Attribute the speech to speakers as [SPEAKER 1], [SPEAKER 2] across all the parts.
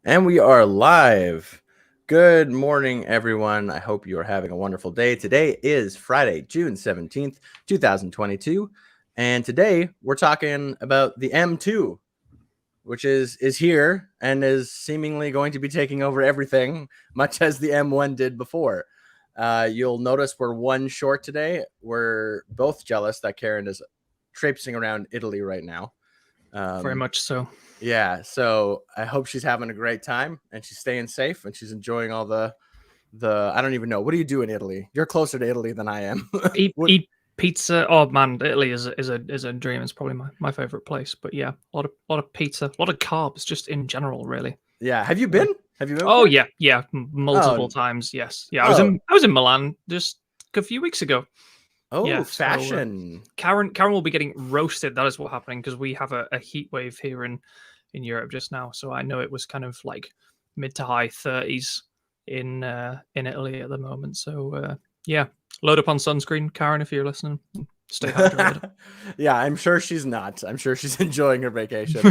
[SPEAKER 1] And we are live. Good morning, everyone. I hope you are having a wonderful day. Today is Friday, June 17th, 2022. And today we're talking about the M2, which is here and is seemingly going to be taking over everything, much as the M1 did before. You'll notice we're one short today. We're both jealous that Karen is traipsing around Italy right now.
[SPEAKER 2] Very much so.
[SPEAKER 1] Yeah, so I hope she's having a great time and she's staying safe and she's enjoying all the I don't even know. What do you do in Italy? You're closer to Italy than I am.
[SPEAKER 2] Eat pizza. Oh man, Italy is a dream. It's probably my favorite place. But yeah, a lot of pizza, a lot of carbs, just in general, really.
[SPEAKER 1] Yeah, have you been? Have you been?
[SPEAKER 2] Oh
[SPEAKER 1] Before?
[SPEAKER 2] yeah, multiple times. Yes, yeah.
[SPEAKER 1] Oh.
[SPEAKER 2] I was in Milan just a few weeks ago.
[SPEAKER 1] Oh,
[SPEAKER 2] Yeah,
[SPEAKER 1] fashion.
[SPEAKER 2] So, Karen will be getting roasted. That is what's happening because we have a heat wave here in Europe just now. So I know it was kind of like mid to high 30s in Italy at the moment. So yeah, load up on sunscreen, Karen, if you're listening. Stay hydrated.
[SPEAKER 1] Yeah, I'm sure she's not. I'm sure she's enjoying her vacation.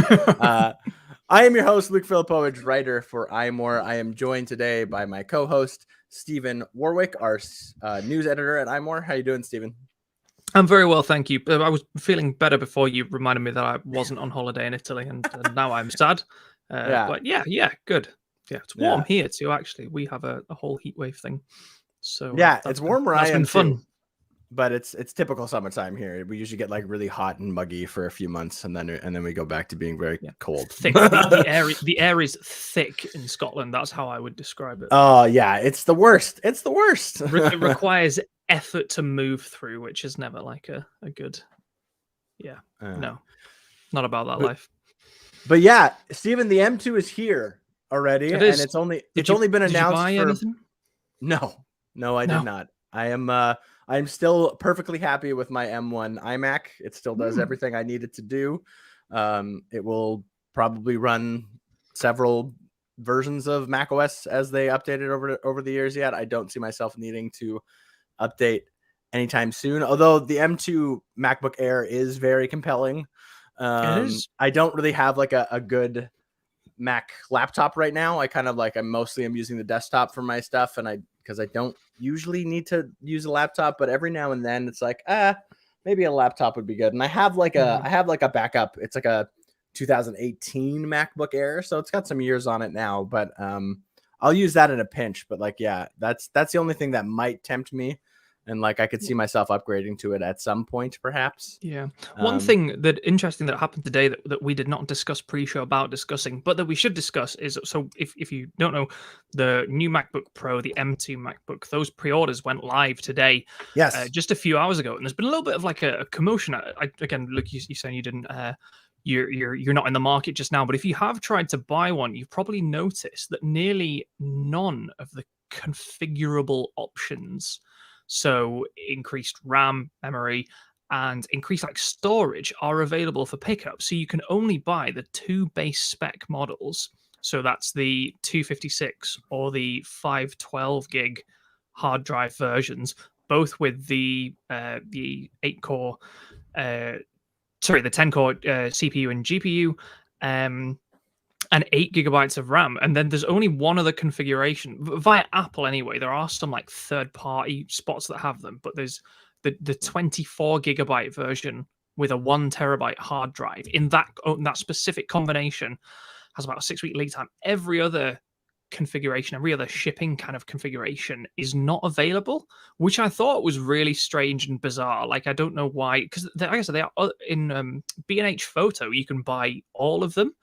[SPEAKER 1] I am your host, Luke Filipovich, writer for iMore. I am joined today by my co-host, Stephen Warwick, our news editor at iMore. How you doing, Stephen?
[SPEAKER 2] I'm very well, thank you. I was feeling better before you reminded me that I wasn't on holiday in Italy, and now I'm sad. But yeah, good. Yeah, it's warm here too. Actually, we have a whole heat wave thing. So
[SPEAKER 1] yeah, it's warm where I am
[SPEAKER 2] fun.
[SPEAKER 1] Too. But it's typical summertime here. We usually get like really hot and muggy for a few months, and then we go back to being very cold.
[SPEAKER 2] Thick. the air is thick in Scotland. That's how I would describe it.
[SPEAKER 1] Oh yeah, it's the worst. It's the worst.
[SPEAKER 2] It requires effort to move through, which is never like a good. Yeah, no, not about that life.
[SPEAKER 1] But yeah, Stephen, the M2 is here already,
[SPEAKER 2] and
[SPEAKER 1] it's only been announced.
[SPEAKER 2] Did you buy anything?
[SPEAKER 1] No, I did not. I'm still perfectly happy with my M1 iMac. It still does everything I need it to do. It will probably run several versions of macOS as they update it over the years yet. I don't see myself needing to update anytime soon, although the M2 MacBook Air is very compelling.
[SPEAKER 2] It is.
[SPEAKER 1] I don't really have like a good Mac laptop right now. I'm mostly using the desktop for my stuff, and because I don't usually need to use a laptop, but every now and then it's like, maybe a laptop would be good. And I have like a backup. It's like a 2018 MacBook Air, so it's got some years on it now, but I'll use that in a pinch. But like, yeah, that's the only thing that might tempt me. And like, I could see myself upgrading to it at some point, perhaps.
[SPEAKER 2] Yeah. One thing interesting that happened today that we did not discuss pre-show about discussing, but that we should discuss is, so if you don't know, the new MacBook Pro, the M2 MacBook, those pre-orders went live today.
[SPEAKER 1] Yes.
[SPEAKER 2] Just a few hours ago, and there's been a little bit of like a commotion. Again, look, you saying you didn't. You're not in the market just now, but if you have tried to buy one, you've probably noticed that nearly none of the configurable options, so increased RAM, memory, and increased like storage, are available for pickup. So you can only buy the two base spec models. So that's the 256 or the 512 gig hard drive versions, both with the 8-core, the 10-core CPU and GPU, and 8 gigabytes of RAM. And then there's only one other configuration via Apple anyway. There are some like third-party spots that have them, but there's the 24 gigabyte version with a 1 terabyte hard drive in that specific combination has about a 6-week lead time. Every other configuration, every other shipping kind of configuration is not available, which I thought was really strange and bizarre. Like, I don't know why, because like I said, they are in B&H Photo, you can buy all of them.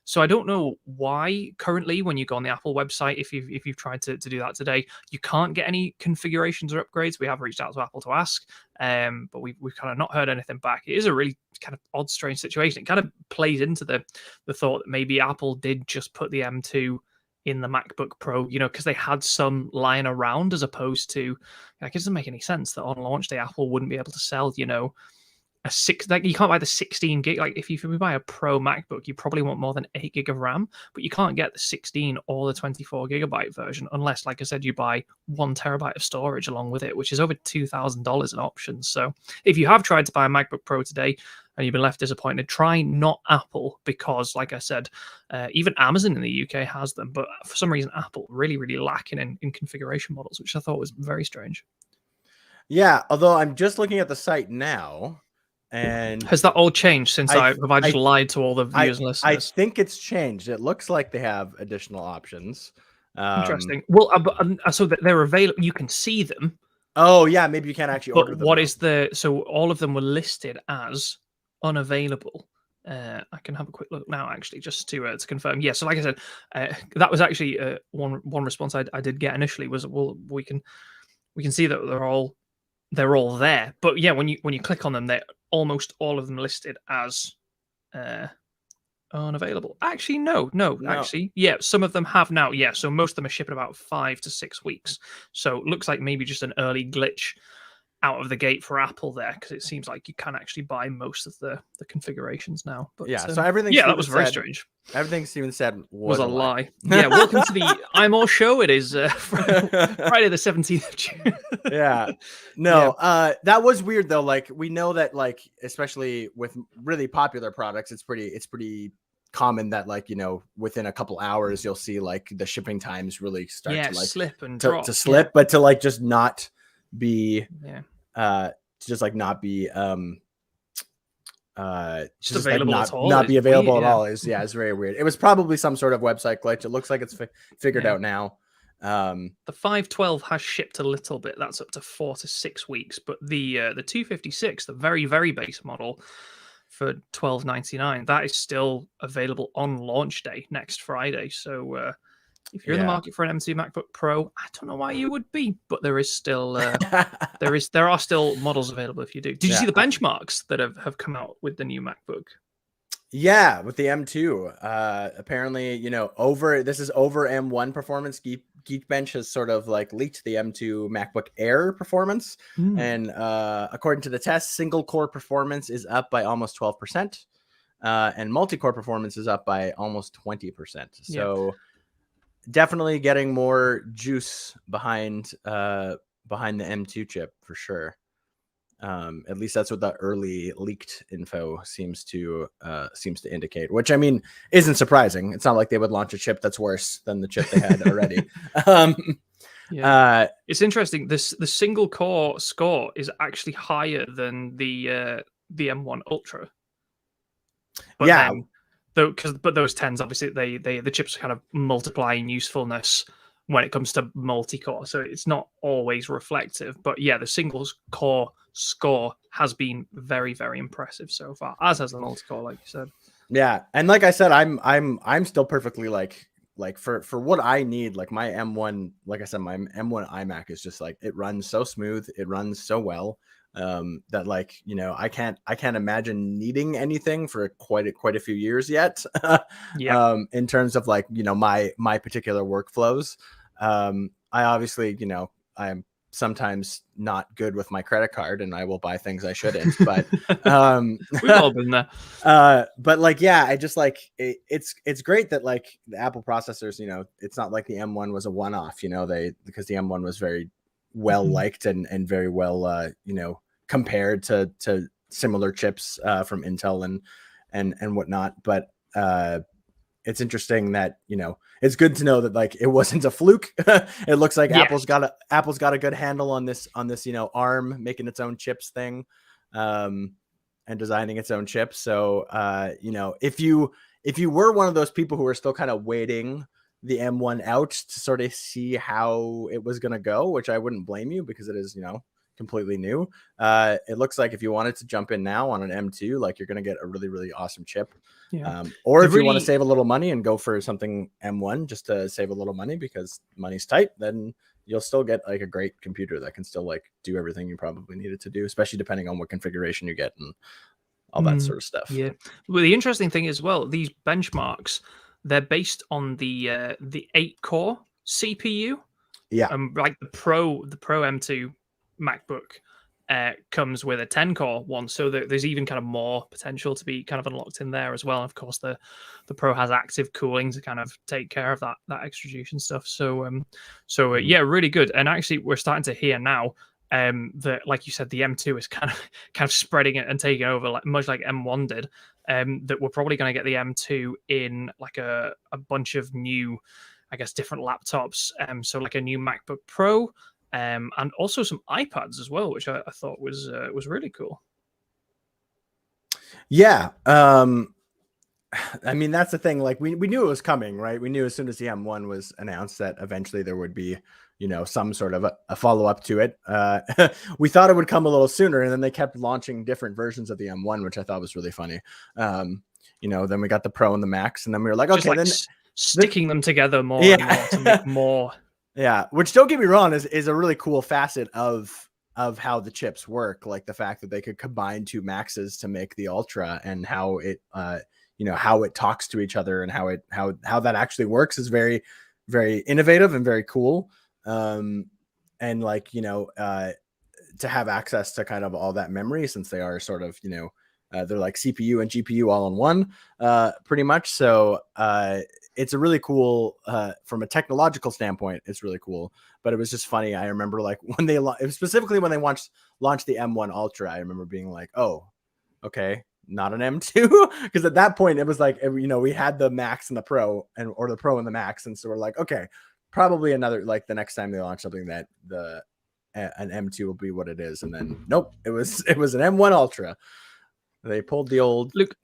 [SPEAKER 2] So I don't know why currently, when you go on the Apple website, if you've tried to do that today, you can't get any configurations or upgrades. We have reached out to Apple to ask, but we've kind of not heard anything back. It is a really kind of odd, strange situation. It kind of plays into the thought that maybe Apple did just put the M2 in the MacBook Pro, because they had some lying around, as opposed to, like, it doesn't make any sense that on launch day Apple wouldn't be able to sell, like, you can't buy the 16 gig. Like, if you buy a Pro MacBook, you probably want more than 8 gig of RAM, but you can't get the 16 or the 24 gigabyte version unless, like I said, you buy 1 terabyte of storage along with it, which is over $2,000 in options. So if you have tried to buy a MacBook Pro today, and you've been left disappointed, try not Apple, because, like I said, even Amazon in the UK has them, but for some reason Apple really, really lacking in configuration models, which I thought was very strange.
[SPEAKER 1] Yeah, although I'm just looking at the site now, and
[SPEAKER 2] Has that all changed since I just
[SPEAKER 1] I
[SPEAKER 2] lied to all the viewers and
[SPEAKER 1] I
[SPEAKER 2] listeners?
[SPEAKER 1] think it's changed. It looks like they have additional options.
[SPEAKER 2] Interesting. Well, so that they're available, you can see them,
[SPEAKER 1] Oh yeah, maybe you can't actually order
[SPEAKER 2] but
[SPEAKER 1] them
[SPEAKER 2] what
[SPEAKER 1] though.
[SPEAKER 2] is so all of them were listed as unavailable. I can have a quick look now, actually, just to confirm. Yeah, so like I said, that was actually one response I did get initially was, well, we can see that they're all there, but yeah, when you click on them, they're almost all of them listed as uh, unavailable. Actually, no,
[SPEAKER 1] No.
[SPEAKER 2] actually, yeah, some of them have now. Yeah, so most of them are shipping about 5 to 6 weeks. So it looks like maybe just an early glitch out of the gate for Apple there, because it seems like you can actually buy most of the configurations now. But
[SPEAKER 1] Yeah, so everything
[SPEAKER 2] yeah, that
[SPEAKER 1] Steven
[SPEAKER 2] was very
[SPEAKER 1] said,
[SPEAKER 2] strange.
[SPEAKER 1] everything Steven said
[SPEAKER 2] Was a lie. Yeah, welcome to the iMore show. It is Friday the 17th of June.
[SPEAKER 1] Yeah.
[SPEAKER 2] Yeah.
[SPEAKER 1] No, that was weird though. Like we know that, like, especially with really popular products, it's pretty common that, like, you know, within a couple hours you'll see like the shipping times really start
[SPEAKER 2] Yeah,
[SPEAKER 1] to like
[SPEAKER 2] slip and drop.
[SPEAKER 1] to slip, but to like just not be
[SPEAKER 2] Yeah.
[SPEAKER 1] to just like not be
[SPEAKER 2] Just
[SPEAKER 1] just like
[SPEAKER 2] available at all.
[SPEAKER 1] not be
[SPEAKER 2] It's weird,
[SPEAKER 1] available at
[SPEAKER 2] yeah.
[SPEAKER 1] all is it's very weird. It was probably some sort of website glitch. It looks like it's figured
[SPEAKER 2] Yeah.
[SPEAKER 1] out now.
[SPEAKER 2] The 512 has shipped a little bit. That's up to 4 to 6 weeks. But the 256, the very, very base model for $12.99, that is still available on launch day next Friday. So if you're in the
[SPEAKER 1] Yeah.
[SPEAKER 2] market for an M2 MacBook Pro, I don't know why you would be, but there is still there are still models available if you do. Did you see the benchmarks that have come out with the new MacBook?
[SPEAKER 1] Yeah, with the M2. Apparently, you know, this is over M1 performance. Geekbench has sort of like leaked the M2 MacBook Air Performance. And according to the test, single core performance is up by almost 12%. And multi-core performance is up by almost 20%. So definitely getting more juice behind the M2 chip for sure. At least that's what the early leaked info seems to indicate, which I mean isn't surprising. It's not like they would launch a chip that's worse than the chip they had already.
[SPEAKER 2] It's interesting. The single core score is actually higher than the M1 Ultra. But then, but those 10s, obviously the chips kind of multiply in usefulness when it comes to multi-core, so it's not always reflective. But yeah, the single core score has been very, very impressive so far, as has the multi-core, like you said.
[SPEAKER 1] Yeah, and like I said, I'm still perfectly like for what I need. Like my M1, like I said, my M1 iMac is just like, it runs so smooth, it runs so well, that, like, you know, I can't imagine needing anything for quite a few years yet. In terms of, like, you know, my particular workflows. I obviously, you know, I'm sometimes not good with my credit card and I will buy things I shouldn't, but
[SPEAKER 2] we've all been there.
[SPEAKER 1] But like, yeah, I just like it's great that, like, the Apple processors, you know, it's not like the M1 was a one-off, you know, because the M1 was very well liked and very well you know, compared to similar chips from Intel and whatnot. But it's interesting that, you know, it's good to know that, like, it wasn't a fluke. It looks like Apple's got a good handle on this, you know, ARM making its own chips thing, and designing its own chips. So, you know, if you were one of those people who were still kind of waiting the M1 out to sort of see how it was going to go, which I wouldn't blame you, because it is, you know, completely new. It looks like if you wanted to jump in now on an M2, like, you're going to get a really, really awesome chip. Or if you want to save a little money and go for something M1 just to save a little money because money's tight, then you'll still get, like, a great computer that can still, like, do everything you probably need it to do, especially depending on what configuration you get and all that sort of stuff.
[SPEAKER 2] Yeah. Well, the interesting thing as well, these benchmarks, they're based on the 8-core CPU.
[SPEAKER 1] Yeah.
[SPEAKER 2] Like the Pro M2 MacBook comes with a 10-core one, so there's even kind of more potential to be kind of unlocked in there as well. And of course, the Pro has active cooling to kind of take care of that extra juice and stuff. So yeah, really good. And actually, we're starting to hear now that, like you said, the M2 is kind of spreading it and taking over, like much like M1 did. That we're probably going to get the M2 in like a bunch of new, I guess, different laptops. So like a new MacBook Pro, and also some iPads as well, which I thought was really cool.
[SPEAKER 1] Yeah. I mean, that's the thing. Like we knew it was coming, right? We knew as soon as the M1 was announced that eventually there would be, some sort of a follow up to it. We thought it would come a little sooner, and then they kept launching different versions of the M1, which I thought was really funny. Then we got the Pro and the Max, and then we were like, okay, then
[SPEAKER 2] sticking them together more and more to make more.
[SPEAKER 1] Yeah, which, don't get me wrong, is a really cool facet of how the chips work, like the fact that they could combine two Maxes to make the Ultra, and how it how it talks to each other, and how that actually works is very, very innovative and very cool. And like, to have access to kind of all that memory, since they are sort of, they're like CPU and GPU all in one, pretty much. So it's a really cool, from a technological standpoint, it's really cool. But it was just funny. I remember like when they specifically when they launched the M1 Ultra, I remember being like, oh, okay, not an M2, because at that point it was like, we had the Max and the Pro, or the Pro and the Max, and so we're like, okay, probably another, like the next time they launch something, that an M2 will be what it is. And then nope, it was an M1 Ultra. They pulled the old.
[SPEAKER 2] Look,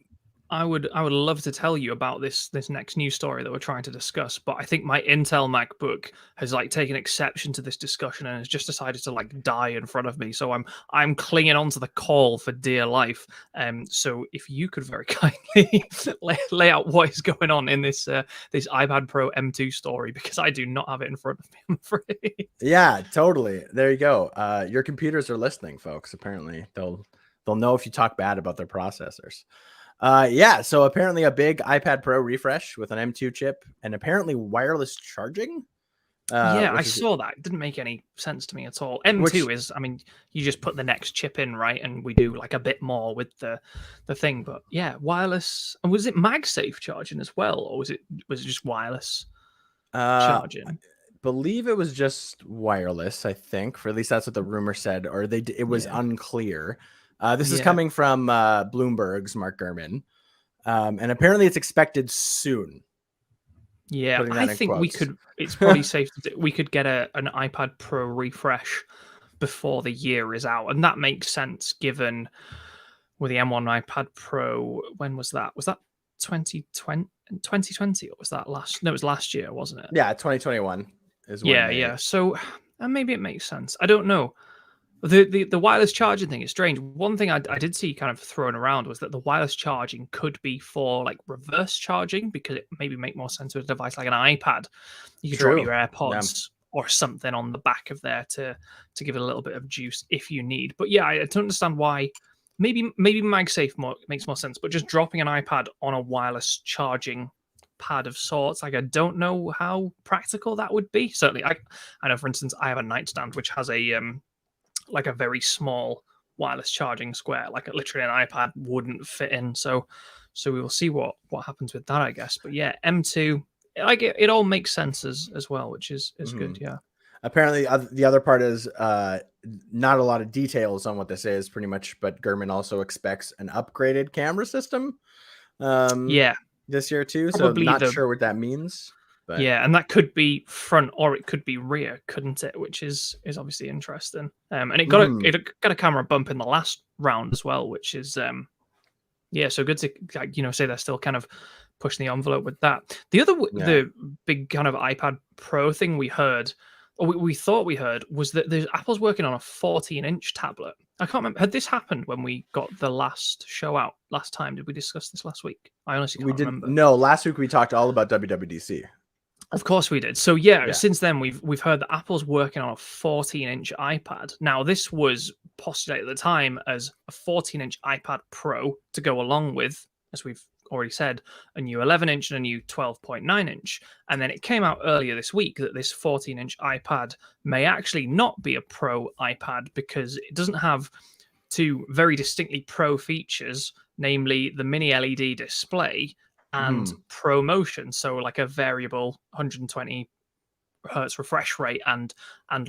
[SPEAKER 2] I would love to tell you about this next news story that we're trying to discuss, but I think my Intel MacBook has like taken exception to this discussion and has just decided to like die in front of me. So I'm clinging onto the call for dear life. So if you could very kindly lay out what is going on in this this iPad Pro M2 story, because I do not have it in front of me, I'm afraid.
[SPEAKER 1] Yeah, totally. There you go. Your computers are listening, folks. Apparently, they'll know if you talk bad about their processors. So apparently a big iPad Pro refresh with an M2 chip, and apparently wireless charging.
[SPEAKER 2] I saw that. It didn't make any sense to me at all. M2 is, I mean, you just put the next chip in, right? And we do like a bit more with the thing. But yeah, wireless. And was it MagSafe charging as well? Or was it just wireless charging?
[SPEAKER 1] I believe it was just wireless, I think. For at least that's what the rumor said, or it was unclear. This is coming from Bloomberg's Mark Gurman. And apparently it's expected soon.
[SPEAKER 2] Yeah, I think we could. It's probably safe to do. We could get an iPad Pro refresh before the year is out, and that makes sense given with the M1 iPad Pro. When was that? Was that 2020, or was that last? No, it was last year, wasn't it?
[SPEAKER 1] Yeah, 2021 is when.
[SPEAKER 2] Yeah. So maybe it makes sense. I don't know. The wireless charging thing is strange. One thing I did see kind of thrown around was that the wireless charging could be for like reverse charging, because it maybe make more sense with a device like an iPad. You could drop your AirPods or something on the back of there to give it a little bit of juice if you need. But yeah, I don't understand why. Maybe MagSafe makes more sense, but just dropping an iPad on a wireless charging pad of sorts, like I don't know how practical that would be. Certainly, I know, for instance, I have a nightstand which has a like a very small wireless charging square, like literally an iPad wouldn't fit in. So we will see what happens with that, I guess. But yeah, M2, like it all makes sense as well, which is good. Yeah.
[SPEAKER 1] Apparently, the other part is not a lot of details on what this is, pretty much. But Gurman also expects an upgraded camera system. This year too. Probably, so not sure what that means. But.
[SPEAKER 2] Yeah, and that could be front or it could be rear, couldn't it? Which is obviously interesting. And it got a camera bump in the last round as well, which is so good to say they're still kind of pushing the envelope with that. The big kind of iPad Pro thing we heard, or we thought we heard, was that Apple's working on a 14-inch tablet. I can't remember. Had this happened when we got the last show out last time? Did we discuss this last week? I honestly can't remember.
[SPEAKER 1] No, last week we talked all about WWDC.
[SPEAKER 2] Of course we did. So since then we've heard that Apple's working on a 14-inch iPad. Now this was postulated at the time as a 14-inch iPad Pro to go along with, as we've already said, a new 11-inch and a new 12.9-inch. And then it came out earlier this week that this 14-inch iPad may actually not be a Pro iPad, because it doesn't have two very distinctly Pro features, namely the mini LED display and ProMotion, so like a variable 120 hertz refresh rate and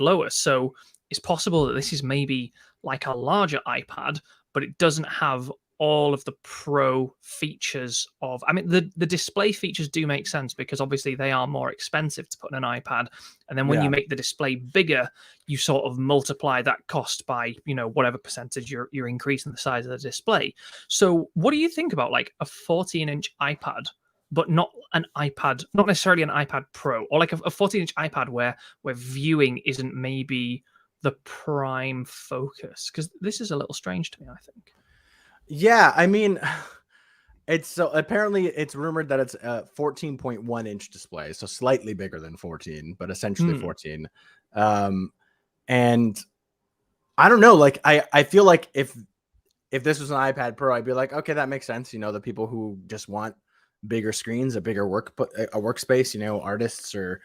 [SPEAKER 2] lower. So it's possible that this is maybe like a larger iPad, but it doesn't have all of the pro features of, I mean, the display features do make sense because obviously they are more expensive to put in an iPad, and then when you make the display bigger, you sort of multiply that cost by, you know, whatever percentage you're increasing the size of the display. So what do you think about like a 14-inch iPad, but not an iPad, not necessarily an iPad Pro, or like a 14-inch iPad where viewing isn't maybe the prime focus? Because this is a little strange to me, I think.
[SPEAKER 1] Yeah, I mean, it's so apparently it's rumored that it's a 14.1-inch display, so slightly bigger than 14, but essentially 14. And I don't know, like I feel like if this was an iPad Pro, I'd be like, okay, that makes sense. You know, the people who just want bigger screens, a bigger workspace, you know, artists or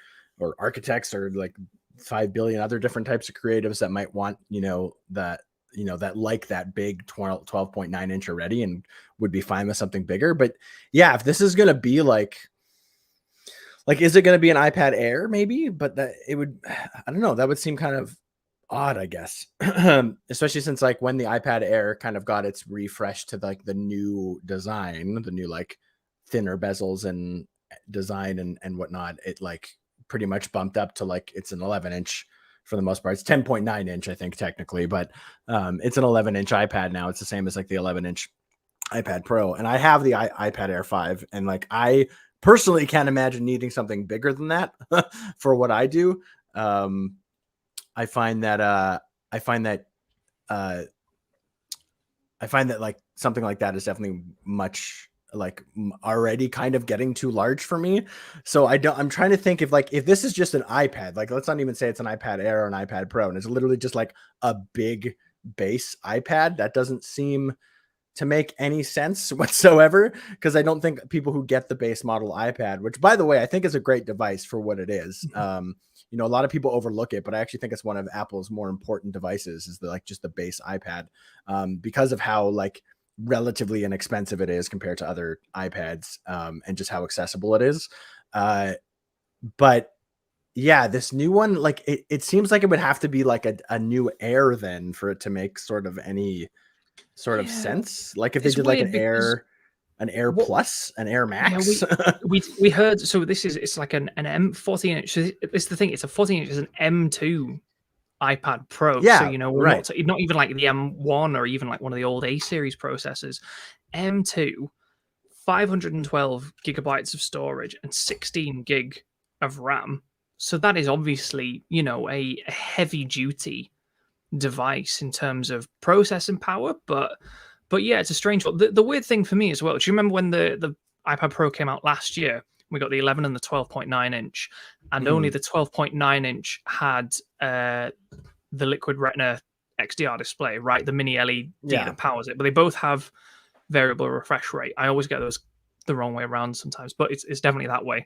[SPEAKER 1] architects or like 5 billion other different types of creatives that might want, that like that big 12.9 inch already and would be fine with something bigger. But yeah, if this is going to be like, is it going to be an iPad Air maybe? But that it would, I don't know, that would seem kind of odd, I guess. Especially since like when the iPad Air kind of got its refresh to like the new design, the new like thinner bezels and design and whatnot, it like pretty much bumped up to like it's an 11-inch for the most part. It's 10.9-inch, I think, technically, but it's an 11-inch iPad now. It's the same as like the 11-inch iPad Pro. And I have the iPad Air 5, and like I personally can't imagine needing something bigger than that for what I do. I find that like something like that is definitely much like already kind of getting too large for me. So I'm trying to think if this is just an iPad, like let's not even say it's an iPad Air or an iPad Pro, and it's literally just like a big base iPad, that doesn't seem to make any sense whatsoever, because I don't think people who get the base model iPad, which by the way, I think is a great device for what it is. A lot of people overlook it, but I actually think it's one of Apple's more important devices, is just the base iPad, because of how like relatively inexpensive it is compared to other iPads, and just how accessible it is. But yeah, this new one, like it seems like it would have to be like a new Air then for it to make sort of any sort of sense. Like if they did like an Air Plus, an Air Max.
[SPEAKER 2] we heard, so it's like an M14-inch. So it's the thing, it's a 14-inch, it's an M2 iPad Pro.
[SPEAKER 1] Yeah,
[SPEAKER 2] so we're not even like the M1 or even like one of the old A series processors. M2, 512 gigabytes of storage and 16 gig of RAM. So that is obviously, a heavy duty device in terms of processing power, but yeah, it's a strange one. The weird thing for me as well, do you remember when the iPad Pro came out last year? We got the 11 and the 12.9-inch, and only the 12.9-inch had the Liquid Retina XDR display, right? The mini LED that powers it, but they both have variable refresh rate. I always get those the wrong way around sometimes, but it's definitely that way.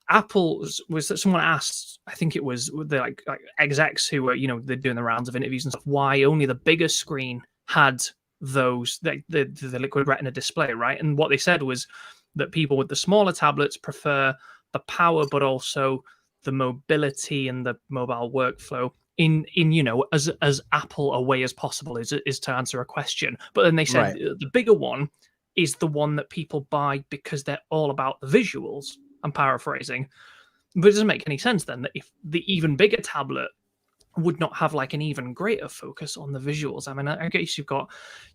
[SPEAKER 2] Apple was that someone asked, I think it was the like execs who were, they're doing the rounds of interviews and stuff, why only the bigger screen had those, the Liquid Retina display, right? And what they said was that people with the smaller tablets prefer the power, but also the mobility and the mobile workflow in as Apple a way as possible is to answer a question. But then they said the bigger one is the one that people buy because they're all about the visuals. I'm paraphrasing, but it doesn't make any sense then that if the even bigger tablet would not have like an even greater focus on the visuals. I mean, I guess you've got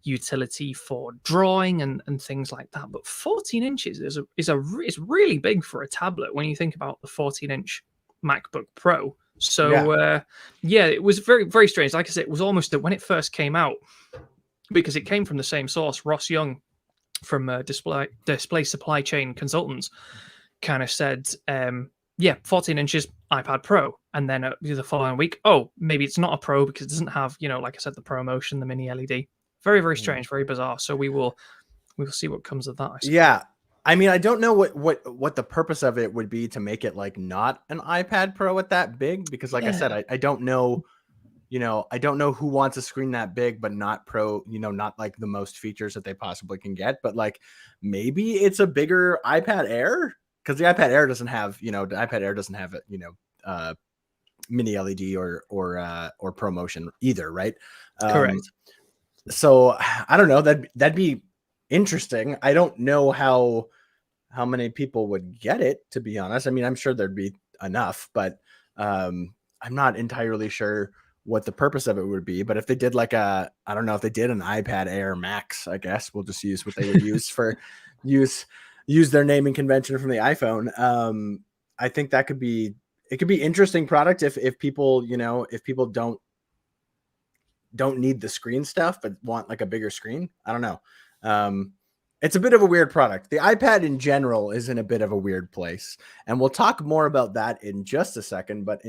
[SPEAKER 2] utility for drawing and things like that, but 14 inches is really big for a tablet when you think about the 14-inch MacBook Pro. So it was very, very strange. Like I said, it was almost that when it first came out, because it came from the same source, Ross Young from Display Supply Chain Consultants kind of said, 14 inches iPad Pro, and then the following week, maybe it's not a Pro because it doesn't have, like I said, the Pro Motion, the mini LED. Very, very strange, very bizarre. So we will see what comes of that, I suppose.
[SPEAKER 1] Yeah, I mean, I don't know what the purpose of it would be to make it like not an iPad Pro at that big, because like I said, I don't know. I don't know who wants a screen that big, but not Pro, not like the most features that they possibly can get. But like maybe it's a bigger iPad Air, because the iPad Air doesn't have, mini LED or ProMotion either, right?
[SPEAKER 2] Correct.
[SPEAKER 1] So I don't know, that'd be interesting. I don't know how many people would get it, to be honest. I mean, I'm sure there'd be enough, but I'm not entirely sure what the purpose of it would be. But if they did like I don't know, if they did an iPad Air Max, I guess we'll just use what they would use for use their naming convention from the iPhone. I think it could be interesting product if people, if people don't need the screen stuff, but want like a bigger screen. I don't know. It's a bit of a weird product. The iPad in general is in a bit of a weird place, and we'll talk more about that in just a second. But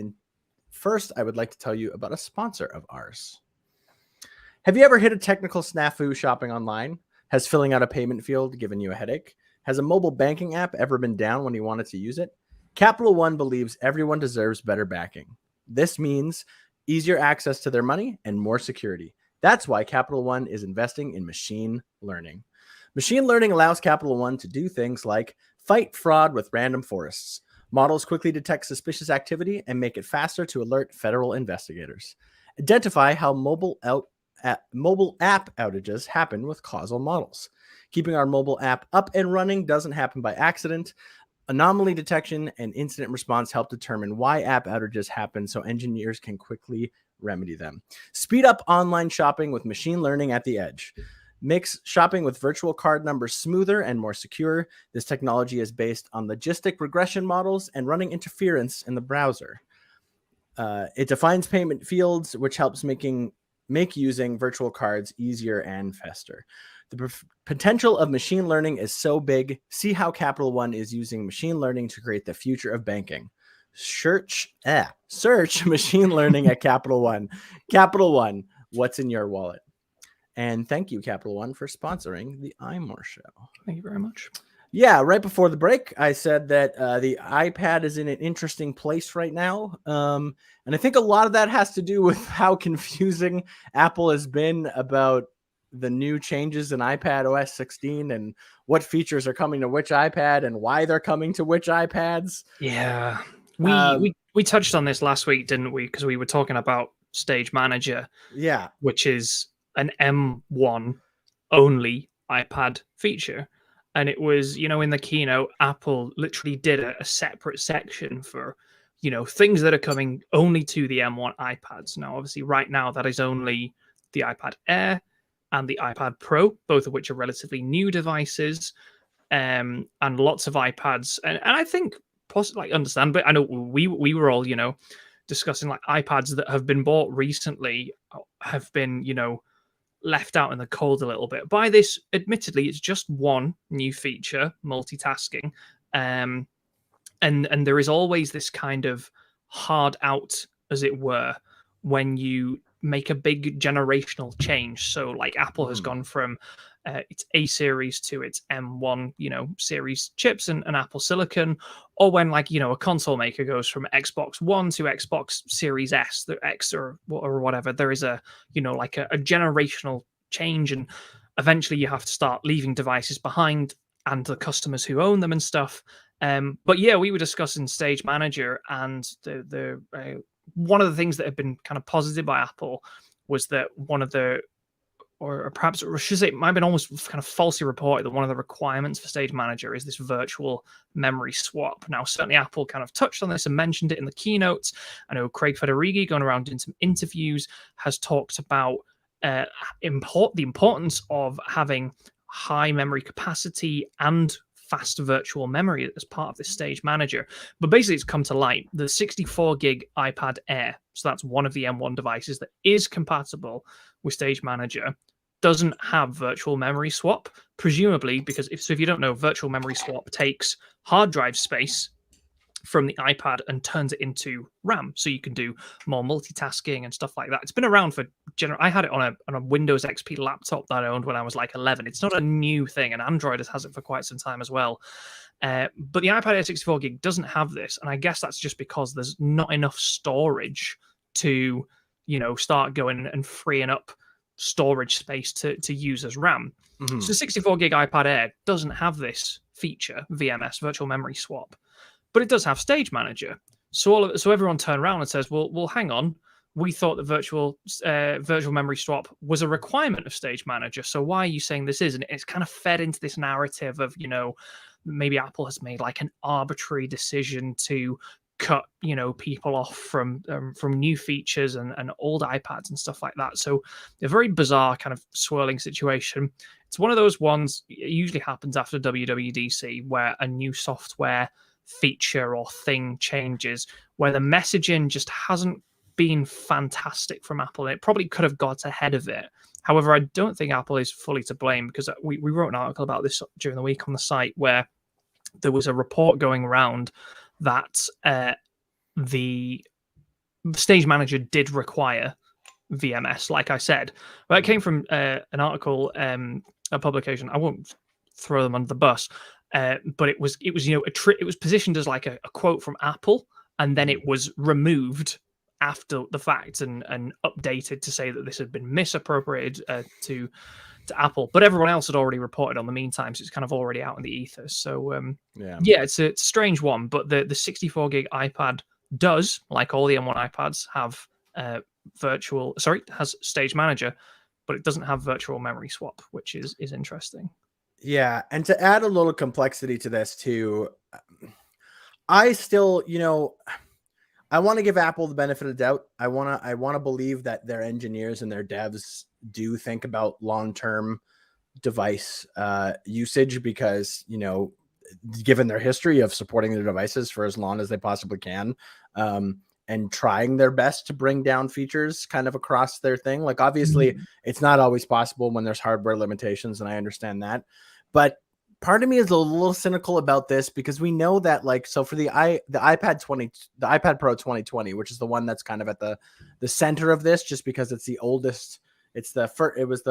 [SPEAKER 1] first, I would like to tell you about a sponsor of ours. Have you ever hit a technical snafu shopping online? Has filling out a payment field given you a headache? Has a mobile banking app ever been down when you wanted to use it? Capital One believes everyone deserves better backing. This means easier access to their money and more security. That's why Capital One is investing in machine learning. Machine learning allows Capital One to do things like fight fraud with random forests. Models quickly detect suspicious activity and make it faster to alert federal investigators. Identify how mobile app outages happen with causal models. Keeping our mobile app up and running doesn't happen by accident. Anomaly detection and incident response help determine why app outages happen so engineers can quickly remedy them. Speed up online shopping with machine learning at the edge. Makes shopping with virtual card numbers smoother and more secure. This technology is based on logistic regression models and running interference in the browser. It defines payment fields, which helps make using virtual cards easier and faster. The potential of machine learning is so big. See how Capital One is using machine learning to create the future of banking. Search machine learning at Capital One. Capital One, what's in your wallet? And thank you, Capital One, for sponsoring the iMore show.
[SPEAKER 2] Thank you very much.
[SPEAKER 1] Yeah, right before the break, I said that the iPad is in an interesting place right now. And I think a lot of that has to do with how confusing Apple has been about the new changes in iPad OS 16 and what features are coming to which iPad and why they're coming to which iPads.
[SPEAKER 2] Yeah. We touched on this last week, didn't we? Because we were talking about Stage Manager.
[SPEAKER 1] Yeah.
[SPEAKER 2] Which is an M1 only iPad feature. And it was, in the keynote, Apple literally did a separate section for, things that are coming only to the M1 iPads. Now, obviously, right now, that is only the iPad Air and the iPad Pro, both of which are relatively new devices, and lots of iPads. And I think, possibly, understand, but I know we were all, discussing like iPads that have been bought recently have been, left out in the cold a little bit. By this, admittedly, it's just one new feature, multitasking. And there is always this kind of hard out, as it were, when you make a big generational change. So like Apple has gone from its A series to its M1, series chips and Apple Silicon, or when like, a console maker goes from Xbox One to Xbox Series S, the X or whatever, there is a, like a generational change, and eventually you have to start leaving devices behind and the customers who own them and stuff. But yeah, we were discussing Stage Manager, and the one of the things that had been kind of posited by Apple was that one of the, or perhaps I should say, it might have been almost kind of falsely reported that one of the requirements for Stage Manager is this virtual memory swap. Now, certainly Apple kind of touched on this and mentioned it in the keynotes. I know Craig Federighi, going around doing some interviews, has talked about the importance of having high memory capacity and fast virtual memory as part of this Stage Manager. But basically, it's come to light. The 64 gig iPad Air, so that's one of the M1 devices that is compatible with Stage Manager, doesn't have virtual memory swap, presumably because if you don't know, virtual memory swap takes hard drive space from the iPad and turns it into RAM, so you can do more multitasking and stuff like that. It's been around for I had it on a Windows XP laptop that I owned when I was like 11. It's not a new thing, and Android has it for quite some time as well. But the iPad Air 64 gig doesn't have this, and I guess that's just because there's not enough storage to, start going and freeing up storage space to use as RAM. Mm-hmm. So the 64 gig iPad Air doesn't have this feature, VMS, virtual memory swap. But it does have Stage Manager. So everyone turned around and says, well, hang on. We thought that virtual memory swap was a requirement of Stage Manager. So why are you saying this isn't? It's kind of fed into this narrative of, maybe Apple has made like an arbitrary decision to cut people off from new features and old iPads and stuff like that. So a very bizarre kind of swirling situation. It's one of those ones, it usually happens after WWDC, where a new software feature or thing changes, where the messaging just hasn't been fantastic from Apple, and it probably could have got ahead of it. However, I don't think Apple is fully to blame, because we wrote an article about this during the week on the site, where there was a report going around that the Stage Manager did require VMS, like I said. Well, it came from an article, a publication. I won't throw them under the bus, but it was it was positioned as like a quote from Apple, and then it was removed after the fact and updated to say that this had been misappropriated to Apple, but everyone else had already reported on the meantime, so it's kind of already out in the ether. So yeah, it's a strange one, but the 64 gig iPad does, like all the M1 iPads, have has Stage Manager, but it doesn't have virtual memory swap, which is interesting.
[SPEAKER 1] Yeah, and to add a little complexity to this too, I still, I want to give Apple the benefit of the doubt. I want to believe that their engineers and their devs do think about long-term device usage, because, given their history of supporting their devices for as long as they possibly can, and trying their best to bring down features kind of across their thing. Like, obviously, it's not always possible when there's hardware limitations, and I understand that. But part of me is a little cynical about this, because we know that, like, so for the iPad Pro 2020, which is the one that's kind of at the center of this, just because it's the oldest, it was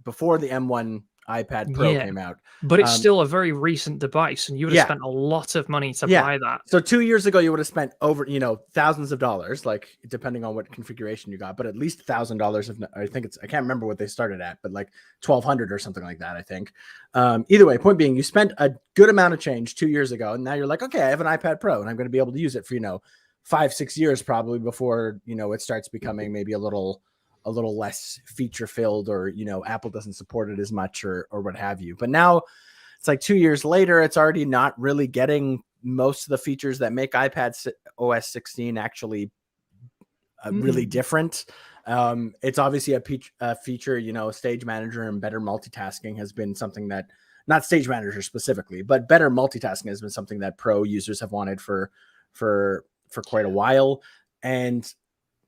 [SPEAKER 1] before the M1 iPad Pro came out,
[SPEAKER 2] but it's still a very recent device, and you would have spent a lot lot of money to buy that.
[SPEAKER 1] So 2 years ago, you would have spent over, thousands of dollars, like, depending on what configuration you got, but at least $1,000 I can't remember what they started at, but like 1,200 or something like that, I think. Either way, point being, you spent a good amount of change 2 years ago, and now you're like, okay, I have an iPad Pro, and I'm going to be able to use it for 5-6 years probably before it starts becoming maybe a little less feature filled, or Apple doesn't support it as much, or what have you. But now it's like 2 years later, it's already not really getting most of the features that make iPad OS 16 actually really different. It's obviously a feature, Stage Manager and better multitasking has been something that, not Stage Manager specifically, but better multitasking has been something that Pro users have wanted for quite a while. And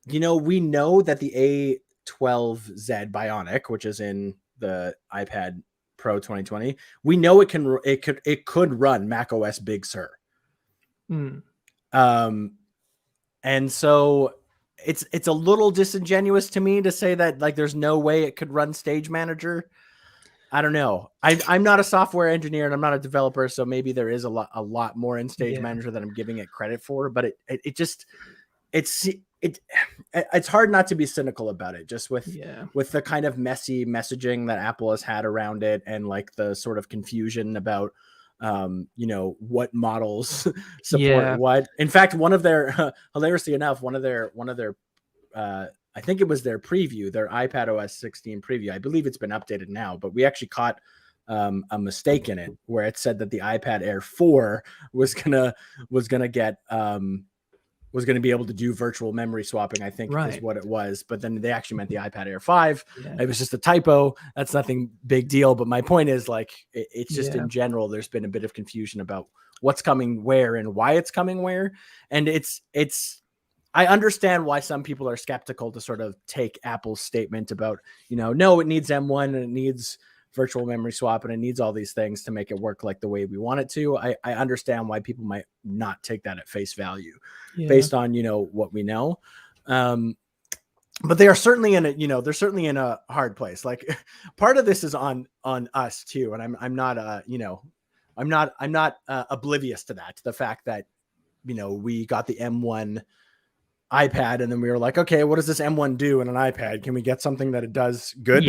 [SPEAKER 1] we know that the A12Z Bionic, which is in the iPad Pro 2020, we know it could run Mac OS Big Sur. And so it's a little disingenuous to me to say that, like, there's no way it could run Stage Manager. I don't know. I'm not a software engineer, and I'm not a developer, so maybe there is a lot more in Stage Manager than I'm giving it credit for. But it's hard not to be cynical about it, just with the kind of messy messaging that Apple has had around it, and like the sort of confusion about what models support what. In fact, one of their hilariously enough, one of their I think it was their preview, their iPad OS 16 preview. I believe it's been updated now, but we actually caught a mistake in it where it said that the iPad Air 4 was gonna be able to do virtual memory swapping, I think is what it was. But then they actually meant the iPad Air 5. It was just a typo. That's nothing big deal. But my point is, like, it's just in general, there's been a bit of confusion about what's coming where and why it's coming where. And I understand why some people are skeptical to sort of take Apple's statement about, no, it needs M1 and it needs virtual memory swap and it needs all these things to make it work like the way we want it to. I understand why people might not take that at face value based on, what we know. But they are certainly they're certainly in a hard place. Like, part of this is on us too. And I'm not oblivious to that, to the fact that, we got the M1 iPad, and then we were like, okay, what does this M1 do in an iPad? Can we get something that it does good?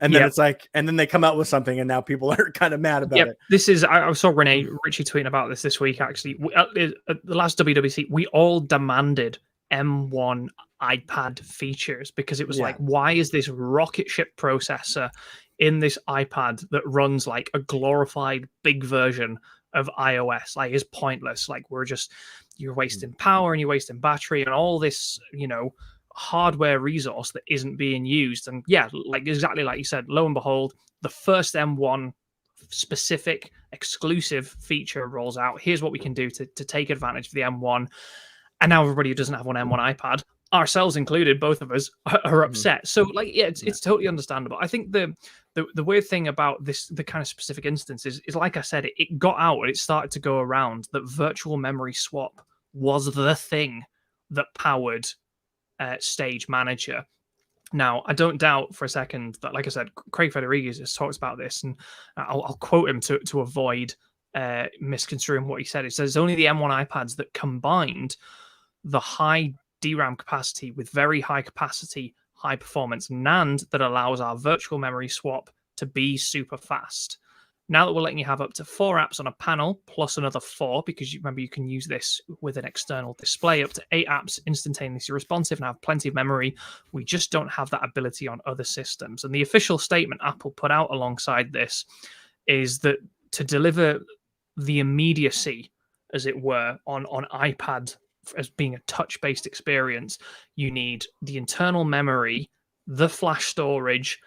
[SPEAKER 1] And then it's like, and then they come out with something, and now people are kind of mad about it.
[SPEAKER 2] This is, I saw Renee Ritchie tweeting about this week, actually. At the last WWDC, we all demanded M1 iPad features because it was like, why is this rocket ship processor in this iPad that runs like a glorified big version of iOS? Like, is pointless. Like, you're wasting power and you're wasting battery and all this, hardware resource that isn't being used. And like exactly like you said, lo and behold, the first M1 specific exclusive feature rolls out. Here's what we can do to take advantage of the M1. And now everybody who doesn't have an M1 iPad, ourselves included, both of us, are upset. So like, it's totally understandable. I think the weird thing about the kind of specific instance is like I said, it got out and it started to go around that virtual memory swap was the thing that powered Stage Manager. Now, I don't doubt for a second that, like I said, Craig Federighi has talked about this, and I'll quote him to avoid misconstruing what he said. It says only the M1 iPads that combined the high DRAM capacity with very high capacity, high performance NAND that allows our virtual memory swap to be super fast. Now that we're letting you have up to 4 apps on a panel, plus another 4, because remember you can use this with an external display, up to 8 apps instantaneously responsive and have plenty of memory. We just don't have that ability on other systems. And the official statement Apple put out alongside this is that to deliver the immediacy, as it were, on iPad as being a touch-based experience, you need the internal memory, the flash storage,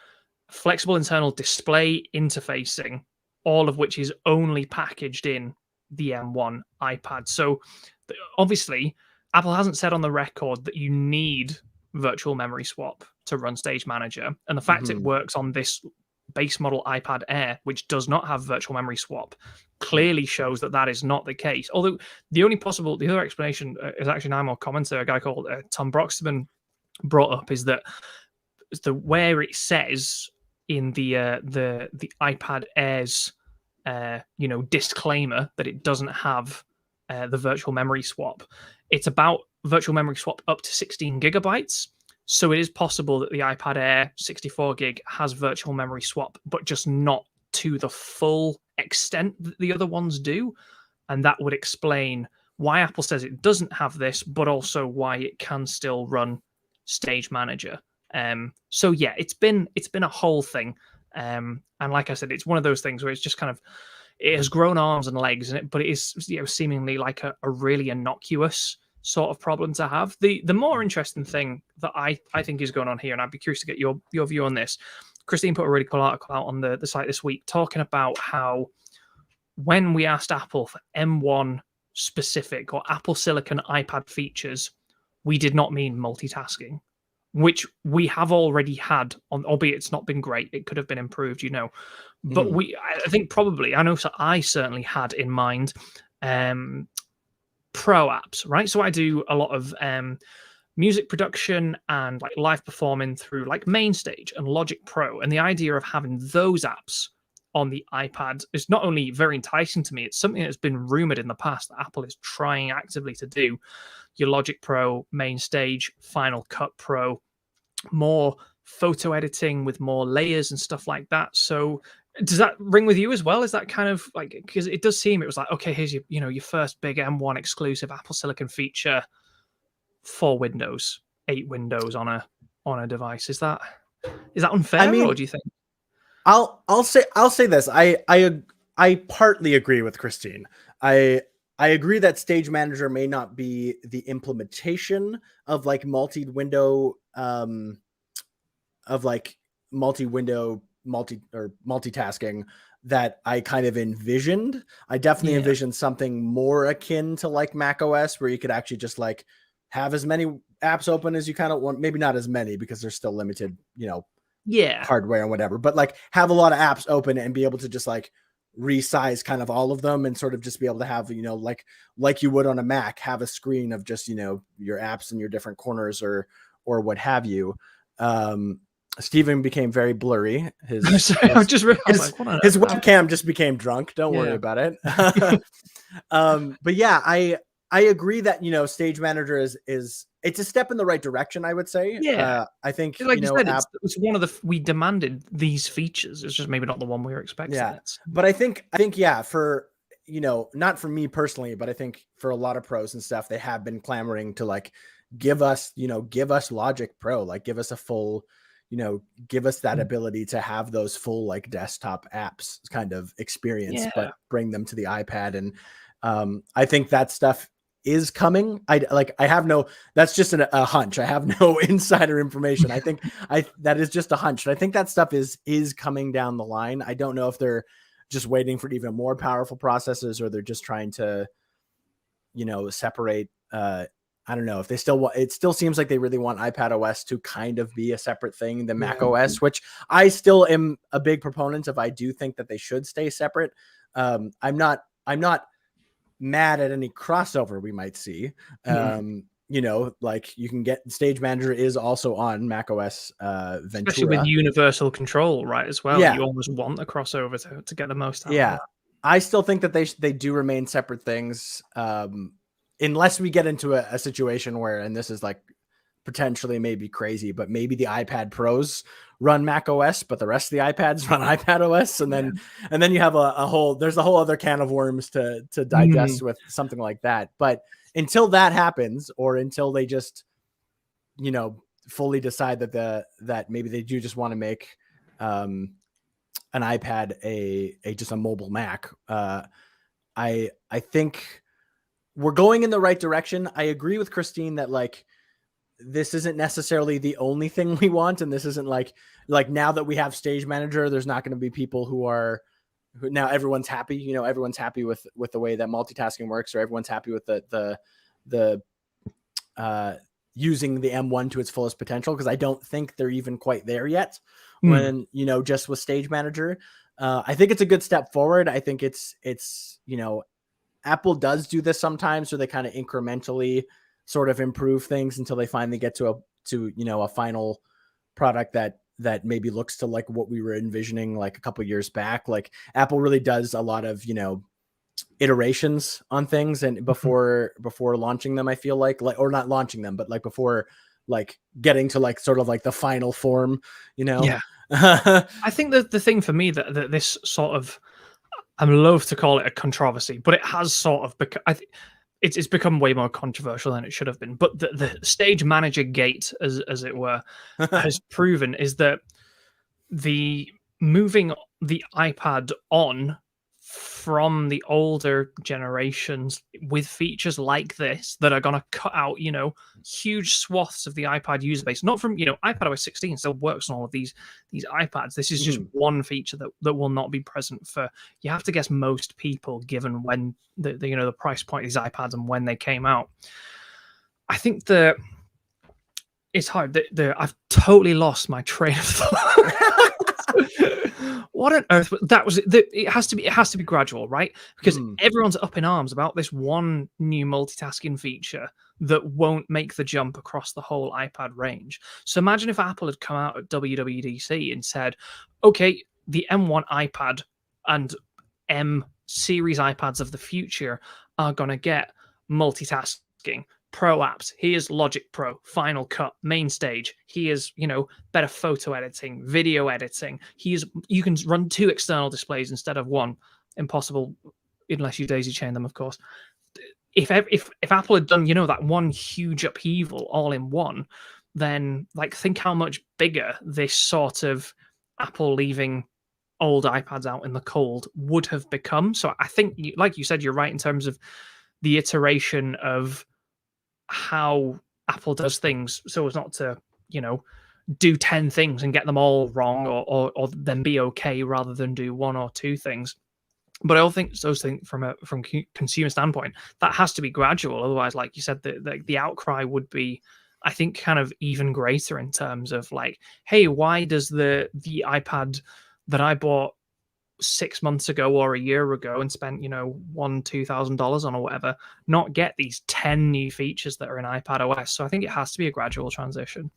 [SPEAKER 2] flexible internal display interfacing, all of which is only packaged in the M1 iPad. So obviously, Apple hasn't said on the record that you need virtual memory swap to run Stage Manager. And the fact it works on this base model iPad Air, which does not have virtual memory swap, clearly shows that that is not the case. Although the other explanation is actually an iMore commenter, a guy called Tom Broxman, brought up, is that where it says in the iPad Air's disclaimer that it doesn't have the virtual memory swap, it's about virtual memory swap up to 16 gigabytes. So it is possible that the iPad Air 64 gig has virtual memory swap, but just not to the full extent that the other ones do. And that would explain why Apple says it doesn't have this, but also why it can still run Stage Manager. So yeah, it's been a whole thing. And like I said, it's one of those things where it's just kind of, it has grown arms and legs, but it is seemingly like a really innocuous sort of problem to have. The more interesting thing that I think is going on here, and I'd be curious to get your view on this. Christine put a really cool article out on the site this week talking about how when we asked Apple for M1 specific or Apple Silicon iPad features, we did not mean multitasking, which we have already had, albeit it's not been great. It could have been improved, But I think probably, I certainly had in mind pro apps, right? So I do a lot of music production and like live performing through like MainStage and Logic Pro. And the idea of having those apps on the iPad is not only very enticing to me, it's something that's been rumored in the past that Apple is trying actively to do. Your Logic Pro, MainStage, Final Cut Pro, more photo editing with more layers and stuff like that. So does that ring with you as well? Is that kind of like, because it does seem, it was like, okay, here's your first big M1 exclusive Apple Silicon feature, 4 windows, 8 windows on a device. Is that unfair, or do you think?
[SPEAKER 1] I'll say this. I partly agree with Christine. I agree that Stage Manager may not be the implementation of like multi-window multitasking that I kind of envisioned. I definitely envisioned something more akin to like Mac OS, where you could actually just like have as many apps open as you kind of want. Maybe not as many because there's still limited, hardware and whatever, but like have a lot of apps open and be able to just like resize kind of all of them and sort of just be able to have, like you would on a Mac, have a screen of just, your apps in your different corners or what have you. Steven became very blurry. His webcam just became drunk. Don't worry about it. But yeah, I agree that, Stage Manager is it's a step in the right direction, I would say.
[SPEAKER 2] Yeah.
[SPEAKER 1] I think,
[SPEAKER 2] Like you said, it's one of we demanded these features. It's just maybe not the one we were expecting.
[SPEAKER 1] Yeah. But I think, yeah, for, not for me personally, but I think for a lot of pros and stuff, they have been clamoring to like, give us Logic Pro, like give us a full, give us that ability to have those full like desktop apps kind of experience, but bring them to the iPad. And I think that stuff is coming. That's just a hunch. I have no insider information. I think that is just a hunch. And I think that stuff is coming down the line. I don't know if they're just waiting for even more powerful processors, or they're just trying to, separate, I don't know if they it still seems like they really want iPad OS to kind of be a separate thing than Mac OS, which I still am a big proponent of. I do think that they should stay separate. I'm not mad at any crossover we might see. Like you can get Stage Manager is also on Mac OS Ventura.
[SPEAKER 2] Especially with universal control, right, as well. You almost want the crossover to get the most out of it.
[SPEAKER 1] I still think that they do remain separate things. Unless we get into a situation where, and this is like potentially maybe crazy, but maybe the iPad Pros run Mac OS, but the rest of the iPads run iPad OS. And then you have there's a whole other can of worms to digest with something like that. But until that happens, or until they just, fully decide that maybe they do just want to make, an iPad just a mobile Mac. I think we're going in the right direction. I agree with Christine that like, this isn't necessarily the only thing we want. And this isn't like now that we have Stage Manager, there's not going to be people who now everyone's happy, everyone's happy with the way that multitasking works, or everyone's happy with the using the M1 to its fullest potential. Cause I don't think they're even quite there yet when, just with Stage Manager. I think it's a good step forward. I think it's, Apple does do this sometimes, so they kind of incrementally sort of improve things until they finally get to a final product that maybe looks to like what we were envisioning like a couple of years back. Like Apple really does a lot of, iterations on things, and before launching them, I feel like, or not launching them, but like before like getting to like sort of like the final form,
[SPEAKER 2] Yeah. I think that the thing for me that this sort of, I'm loath to call it a controversy, but it has sort of become, it's become way more controversial than it should have been. But the Stage Manager gate, as it were, has proven is that the moving the iPad on from the older generations with features like this that are going to cut out, huge swaths of the iPad user base. Not from, iPadOS 16 still works on all of these iPads. This is just one feature that will not be present for, you have to guess, most people, given when the price point of these iPads and when they came out. I think it's hard. I've totally lost my train of thought. What on earth? That was it. Has to be gradual, right? Because everyone's up in arms about this one new multitasking feature that won't make the jump across the whole iPad range. So imagine if Apple had come out at WWDC and said, "Okay, the M1 iPad and M series iPads of the future are gonna get multitasking." Pro apps. Here's Logic Pro, Final Cut, Main Stage. Here's, better photo editing, video editing. You can run 2 external displays instead of 1. Impossible unless you daisy chain them, of course. If Apple had done, that one huge upheaval all in one, then like think how much bigger this sort of Apple leaving old iPads out in the cold would have become. So I think, like you said, you're right in terms of the iteration of how Apple does things, so as not to, do 10 things and get them all wrong, or then be okay rather than do 1 or 2 things. But I don't think those things from consumer standpoint, that has to be gradual. Otherwise, like you said, the outcry would be, I think, kind of even greater in terms of like, hey, why does the iPad that I bought 6 months ago or a year ago and spent, $1,000-$2,000 on or whatever, not get these 10 new features that are in iPad OS? So I think it has to be a gradual transition.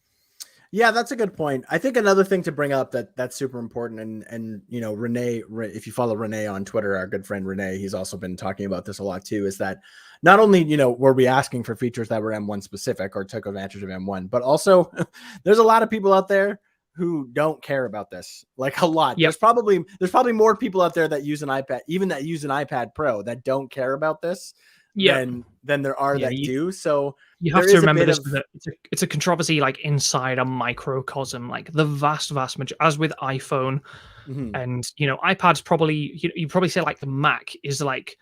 [SPEAKER 1] Yeah, that's a good point. I think another thing to bring up that's super important, and you know, Renee, if you follow Renee on Twitter, our good friend Renee, he's also been talking about this a lot too, is that not only, you know, were we asking for features that were M1 specific or took advantage of M1, but also there's a lot of people out there who don't care about this, like a lot.
[SPEAKER 2] Yep.
[SPEAKER 1] There's probably more people out there that use an iPad, even that use an iPad Pro, that don't care about this
[SPEAKER 2] Yep.
[SPEAKER 1] than there are that do. So
[SPEAKER 2] you have
[SPEAKER 1] there
[SPEAKER 2] to
[SPEAKER 1] is a
[SPEAKER 2] remember
[SPEAKER 1] bit
[SPEAKER 2] this
[SPEAKER 1] of
[SPEAKER 2] is it's a controversy like inside a microcosm. Like the vast majority, as with iPhone
[SPEAKER 1] Mhm.
[SPEAKER 2] and iPads, probably you probably say like the Mac is like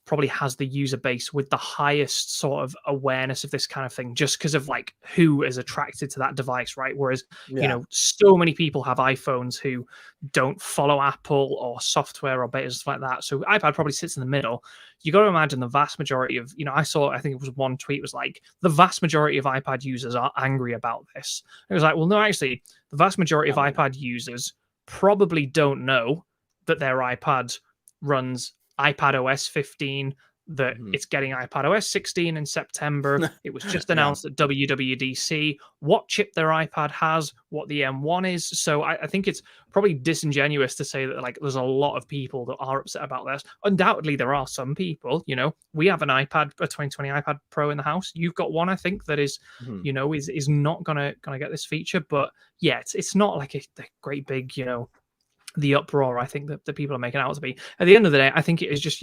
[SPEAKER 2] probably has the user base with the highest sort of awareness of this kind of thing, just because of like who is attracted to that device, right? Whereas
[SPEAKER 1] Yeah.
[SPEAKER 2] so many people have iPhones who don't follow Apple or software or betas like that, so iPad probably sits in the middle. You got to imagine the vast majority of, I think it was one tweet was like, the vast majority of iPad users are angry about this. It was like, well, no, actually the vast majority of
[SPEAKER 1] Probably not.
[SPEAKER 2] iPad users probably don't know that their iPad runs iPad OS 15, that
[SPEAKER 1] Mhm.
[SPEAKER 2] it's getting iPad OS 16 in September. It was just
[SPEAKER 1] Yeah.
[SPEAKER 2] announced at WWDC what chip their iPad has, what the M1 is. So I think it's probably disingenuous to say that like there's a lot of people that are upset about this. Undoubtedly, there are some people. We have an iPad, a 2020 iPad Pro in the house. You've got one, I think, that is,
[SPEAKER 1] Mhm.
[SPEAKER 2] is not gonna get this feature. But yeah, it's not like a great big, the uproar I think that the people are making out to be. At the end of the day, I think it is just,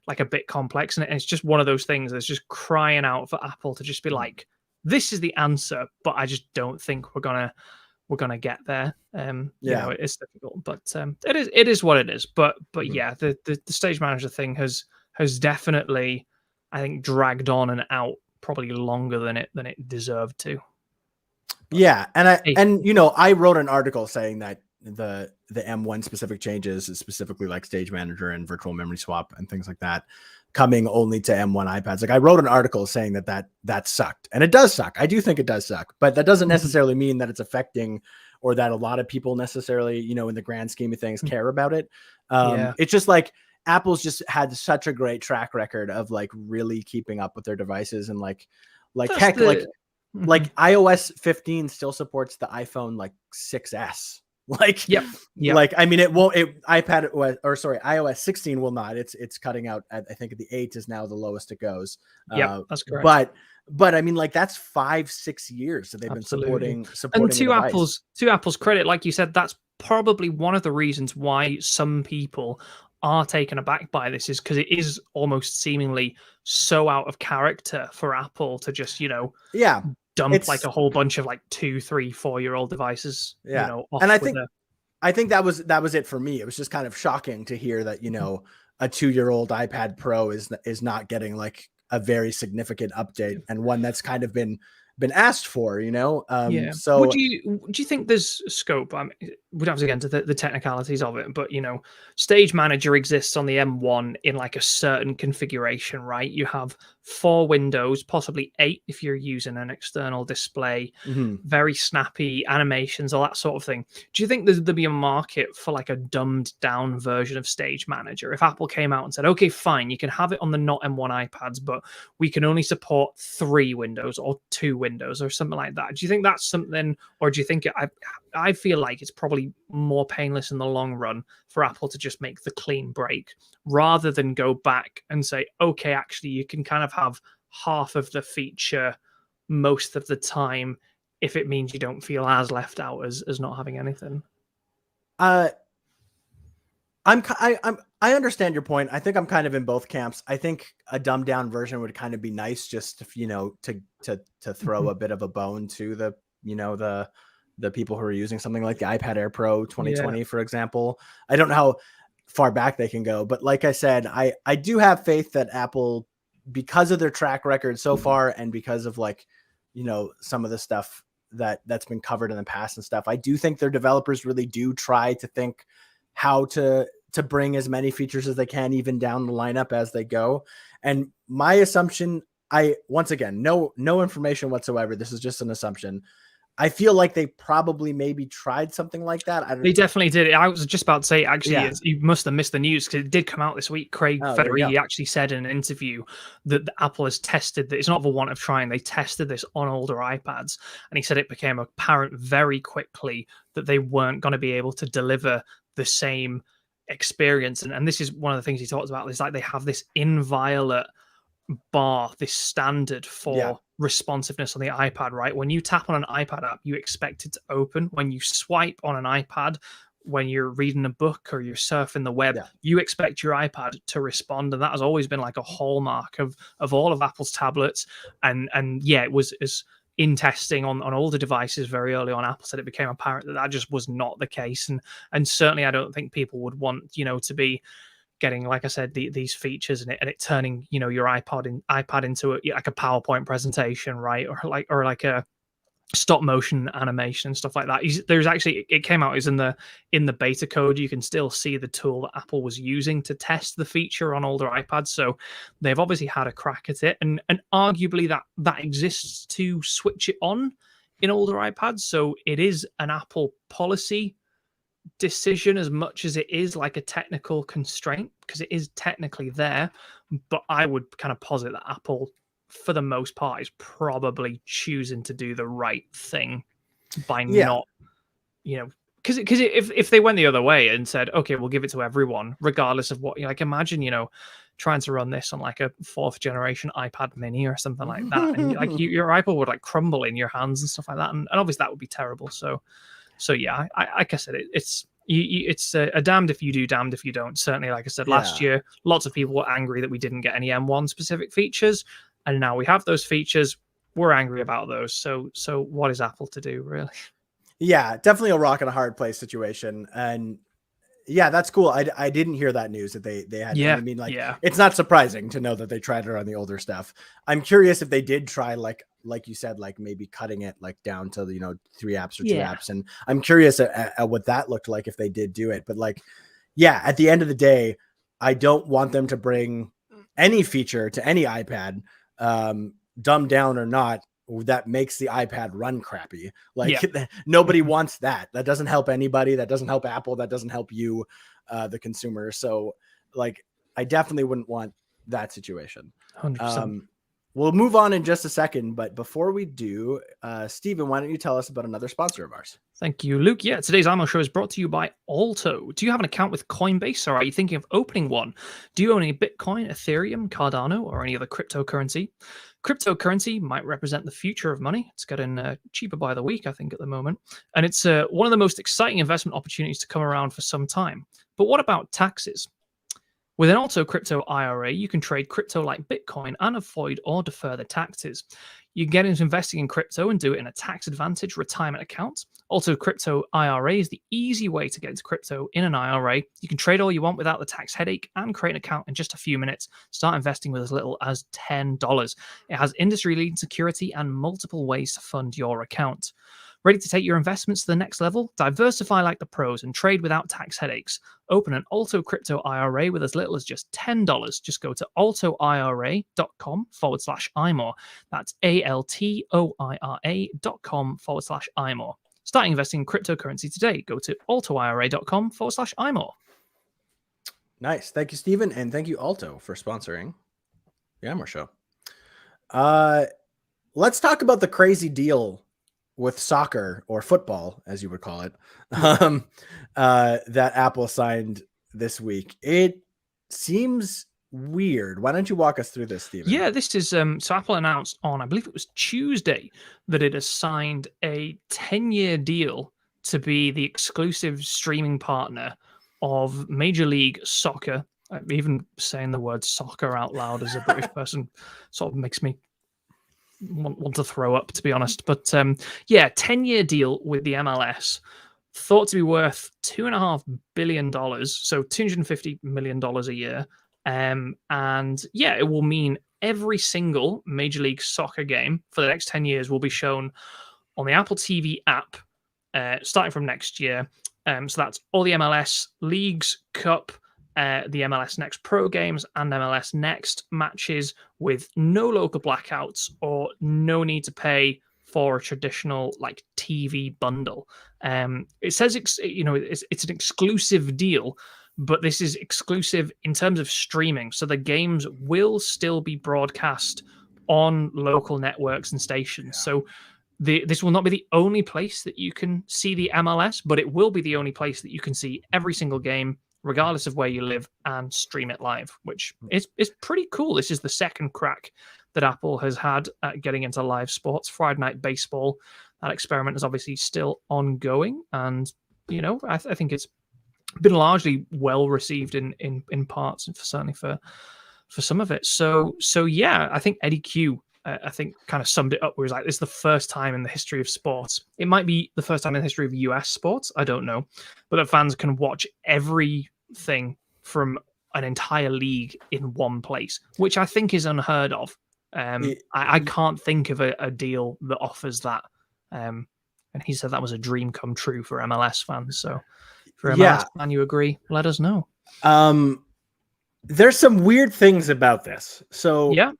[SPEAKER 2] like a bit complex, and it's just one of those things that's just crying out for Apple to just be
[SPEAKER 1] Mhm.
[SPEAKER 2] like, this is the answer, but I just don't think we're gonna get there.
[SPEAKER 1] Yeah.
[SPEAKER 2] It's difficult, but it is what it is. But
[SPEAKER 1] Mhm.
[SPEAKER 2] yeah, the stage manager thing has definitely, I think, dragged on and out probably longer than it deserved to. But
[SPEAKER 1] Yeah,
[SPEAKER 2] hey,
[SPEAKER 1] and you know, I wrote an article saying that the M1 specific changes, specifically like Stage Manager and Virtual Memory Swap and things like that, coming only to M1 iPads. Like I wrote an article saying that sucked, and it does suck. I do think it does suck, but that doesn't
[SPEAKER 2] mhm,
[SPEAKER 1] necessarily mean that it's affecting or that a lot of people necessarily, you know, in the grand scheme of things,
[SPEAKER 2] mm,
[SPEAKER 1] care about it.
[SPEAKER 2] yeah,
[SPEAKER 1] It's just like Apple's just had such a great track record of like really keeping up with their devices and like
[SPEAKER 2] that's
[SPEAKER 1] heck,
[SPEAKER 2] the. Mhm.
[SPEAKER 1] like iOS 15 still supports the iPhone like 6S. Like,
[SPEAKER 2] Yep. Yep.
[SPEAKER 1] like I mean, it won't. iPad or sorry, iOS 16 will not. It's cutting out. I think the 8 is now the lowest it goes.
[SPEAKER 2] Yep.
[SPEAKER 1] Uh,
[SPEAKER 2] That's correct.
[SPEAKER 1] but I mean, like that's 5-6 years that they've been
[SPEAKER 2] Absolutely. And
[SPEAKER 1] supporting a
[SPEAKER 2] to
[SPEAKER 1] device.
[SPEAKER 2] Apple's credit, like you said, that's probably one of the reasons why some people are taken aback by this, is because it is almost seemingly so out of character for Apple to just,
[SPEAKER 1] Yeah,
[SPEAKER 2] dump like
[SPEAKER 1] it's
[SPEAKER 2] a whole bunch of like 2, 3, 4-year old devices,
[SPEAKER 1] yeah, and
[SPEAKER 2] off with a.
[SPEAKER 1] I think that was it for me. It was just kind of shocking to hear that, you know, a 2-year-old iPad Pro is not getting like a very significant update and one that's kind of been asked for, you know.
[SPEAKER 2] Yeah. Would
[SPEAKER 1] So
[SPEAKER 2] you do you think there's scope? We'd have to get into the technicalities of it, but Stage Manager exists on the M1 in like a certain configuration, right? You have 4 windows, possibly 8 if you're using an external display,
[SPEAKER 1] mhm.
[SPEAKER 2] very snappy animations, all that sort of thing. Do you think there'd be a market for like a dumbed down version of Stage Manager if Apple came out and said, okay, fine, you can have it on the not M1 iPads, but we can only support 3 windows or 2 windows or something like that? Do you think that's something, or do you think I feel like it's probably more painless in the long run for Apple to just make the clean break rather than go back and say, okay, actually, you can kind of have half of the feature most of the time if it means you don't feel as left out as not having anything.
[SPEAKER 1] uh I understand your point. I think I'm kind of in both camps. I think a dumbed down version would kind of be nice, just to, you know, to throw
[SPEAKER 2] Mhm.
[SPEAKER 1] a bit of a bone to the, you know, the people who are using something like the iPad Air Pro
[SPEAKER 2] Yeah.
[SPEAKER 1] 2020, for example. I don't know how far back they can go, but like I said, I do have faith that Apple, because of their track record so far and because of like, you know, some of the stuff that's been covered in the past and stuff, I do think their developers really do try to think how to bring as many features as they can, even down the lineup as they go. And my assumption, once again, no information whatsoever, this is just an assumption. I feel like they probably maybe tried something like that.
[SPEAKER 2] They definitely did. I was just about to say, actually,
[SPEAKER 1] Yeah.
[SPEAKER 2] you must have missed the news because it did come out this week. Craig
[SPEAKER 1] Oh, there you
[SPEAKER 2] Federighi
[SPEAKER 1] go.
[SPEAKER 2] actually said in an interview that Apple has tested that. It's not for want of trying. They tested this on older iPads, and he said it became apparent very quickly that they weren't going to be able to deliver the same experience. And this is one of the things he talks about. Is like they have this inviolate bar, this standard
[SPEAKER 1] Yeah.
[SPEAKER 2] for responsiveness on the iPad, right? When you tap on an iPad app, you expect it to open. When you swipe on an iPad, when you're reading a book or you're surfing the web,
[SPEAKER 1] Yeah.
[SPEAKER 2] you expect your iPad to respond. And that has always been like a hallmark of all of Apple's tablets. And yeah, it was as in testing on older devices very early on. Apple said it became apparent that that just was not the case. And certainly I don't think people would want, to be getting, like I said, these features and it turning your iPad into like a PowerPoint presentation, right? Or like a stop motion animation and stuff like that. There's actually, it came out is in the beta code. You can still see the tool that Apple was using to test the feature on older iPads. So they've obviously had a crack at it, and arguably that exists to switch it on in older iPads. So it is an Apple policy decision as much as it is like a technical constraint, because it is technically there. But I would kind of posit that Apple, for the most part, is probably choosing to do the right thing by not, because if they went the other way and said, okay, we'll give it to everyone regardless of what, like imagine trying to run this on like a 4th generation iPad mini or something like that, and like your iPad would like crumble in your hands and stuff like that, and obviously that would be terrible. So yeah, like I said, it's a damned if you do, damned if you don't. Certainly, like I said, last year, lots of people were angry that we didn't get any M1 specific features, and now we have those features. We're angry about those. So what is Apple to do, really?
[SPEAKER 1] Yeah, definitely a rock and a hard place situation. And yeah, that's cool. I didn't hear that news that they had.
[SPEAKER 2] Yeah,
[SPEAKER 1] I mean, like,
[SPEAKER 2] yeah.
[SPEAKER 1] It's not surprising to know that they tried it on the older stuff. I'm curious if they did try, like you said, like maybe cutting it like down to 3 apps or 2 apps. And I'm curious at what that looked like if they did do it. But like, yeah, at the end of the day, I don't want them to bring any feature to any iPad, dumbed down or not, that makes the iPad run crappy. Like nobody wants that. That doesn't help anybody. That doesn't help Apple. That doesn't help you, the consumer. So like, I definitely wouldn't want that situation.
[SPEAKER 2] 100%.
[SPEAKER 1] We'll move on in just a second, but before we do, Stephen, why don't you tell us about another sponsor of ours?
[SPEAKER 2] Thank you, Luke. Yeah, today's iMore show is brought to you by Alto. Do you have an account with Coinbase, or are you thinking of opening one? Do you own any Bitcoin, Ethereum, Cardano, or any other cryptocurrency? Cryptocurrency might represent the future of money. It's getting cheaper by the week, I think, at the moment. And it's one of the most exciting investment opportunities to come around for some time. But what about taxes? With an Alto Crypto IRA, you can trade crypto like Bitcoin and avoid or defer the taxes. You can get into investing in crypto and do it in a tax-advantaged retirement account. Alto Crypto IRA is the easy way to get into crypto in an IRA. You can trade all you want without the tax headache and create an account in just a few minutes. Start investing with as little as $10. It has industry-leading security and multiple ways to fund your account. Ready to take your investments to the next level? Diversify like the pros and trade without tax headaches. Open an Alto Crypto IRA with as little as just $10. Just go to altoira.com/iMore. That's ALTOIRA.com/iMore. Start investing in cryptocurrency today. Go to altoira.com/iMore.
[SPEAKER 1] Nice. Thank you, Stephen. And thank you, Alto, for sponsoring the iMore show. Let's talk about the crazy deal with soccer, or football, as you would call it, that Apple signed this week. It seems weird. Why don't you walk us through this, Stephen?
[SPEAKER 2] Yeah, this is so Apple announced on, I believe it was Tuesday, that it has signed a 10-year deal to be the exclusive streaming partner of Major League Soccer. Even saying the word soccer out loud as a British person sort of makes me want to throw up, to be honest. But yeah, 10-year deal with the MLS, thought to be worth $2.5 billion, so $250 million a year. And yeah, it will mean every single Major League Soccer game for the next 10 years will be shown on the Apple TV app, starting from next year. So that's all the MLS Leagues, Cup, the MLS Next Pro games, and MLS Next matches, with no local blackouts or no need to pay for a traditional like TV bundle. It says it's an exclusive deal, but this is exclusive in terms of streaming. So the games will still be broadcast on local networks and stations. So this will not be the only place that you can see the MLS, but it will be the only place that you can see every single game, regardless of where you live, and stream it live, which is pretty cool. This is the second crack that Apple has had at getting into live sports. Friday Night Baseball, that experiment is obviously still ongoing, and I think it's been largely well received in parts, and certainly for some of it. So yeah, I think Eddie Q I think kind of summed it up, where he's like, this is the first time in the history of sports. It might be the first time in the history of US sports, I don't know, but that fans can watch everything from an entire league in one place, which I think is unheard of. I can't think of a deal that offers that. And he said that was a dream come true for MLS fans. So for MLS fan, you agree? Let us know.
[SPEAKER 1] There's some weird things about this. So
[SPEAKER 2] yeah.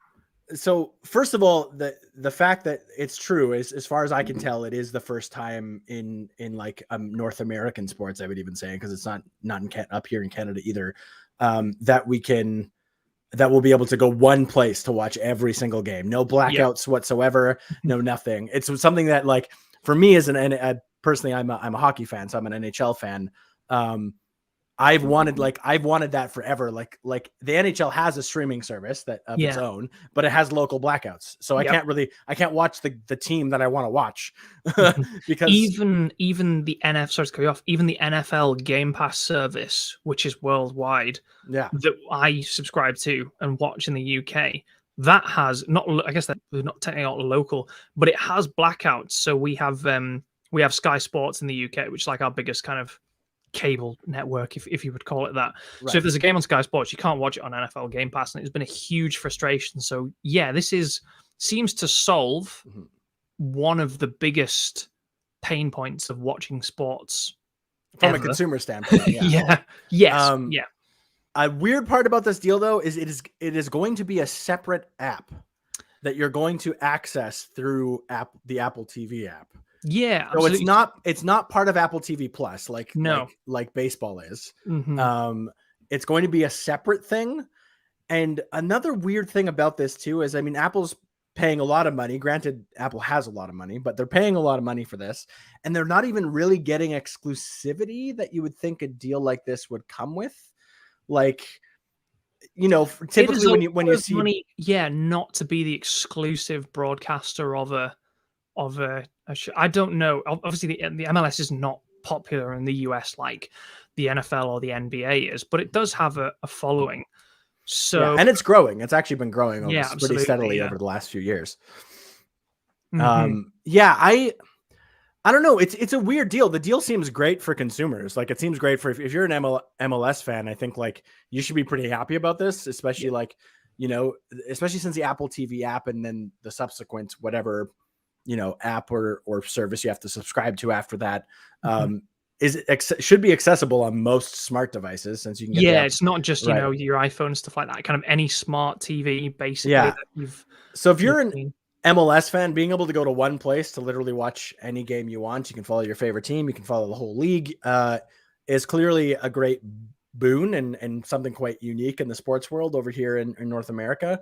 [SPEAKER 1] So first of all, the fact that it's true is, as far as I can tell, it is the first time in like North American sports, I would even say, because it's not up here in Canada either, that we'll be able to go one place to watch every single game. No blackouts whatsoever. No, nothing. It's something that, like, for me as personally, I'm a hockey fan, so I'm an NHL fan. I've wanted that forever. Like the NHL has a streaming service that of its own, but it has local blackouts. So I can't watch the team that I want to watch because
[SPEAKER 2] even the NFL Game Pass service, which is worldwide, that I subscribe to and watch in the UK, that has I guess that they're not technically not local, but it has blackouts. So we have Sky Sports in the UK, which is like our biggest kind of cable network, if you would call it that. Right. So if there's a game on Sky Sports, you can't watch it on NFL Game Pass, and it's been a huge frustration. So yeah, this seems to solve one of the biggest pain points of watching sports
[SPEAKER 1] from a consumer standpoint. A weird part about this deal, though, is it is going to be a separate app that you're going to access through the Apple TV app.
[SPEAKER 2] Yeah,
[SPEAKER 1] so it's not part of Apple TV Plus like baseball is. It's going to be a separate thing. And another weird thing about this too is, I mean, Apple's paying a lot of money. Granted, Apple has a lot of money, but they're paying a lot of money for this, and they're not even really getting exclusivity that you would think a deal like this would come with. Like, typically when you see
[SPEAKER 2] money, not to be the exclusive broadcaster of a I don't know. Obviously, the MLS is not popular in the US like the NFL or the NBA is, but it does have a following. So
[SPEAKER 1] and it's growing. It's actually been growing pretty steadily over the last few years. I don't know. It's a weird deal. The deal seems great for consumers. Like, it seems great for if you're an MLS fan. I think like you should be pretty happy about this, especially especially since the Apple TV app and then the subsequent whatever app or service you have to subscribe to after that should be accessible on most smart devices, since you can get
[SPEAKER 2] it's not just your iPhone and stuff like that. Kind of any smart TV basically.
[SPEAKER 1] So if you're an MLS fan, being able to go to one place to literally watch any game you want, you can follow your favorite team, you can follow the whole league, is clearly a great boon and something quite unique in the sports world over here in North America.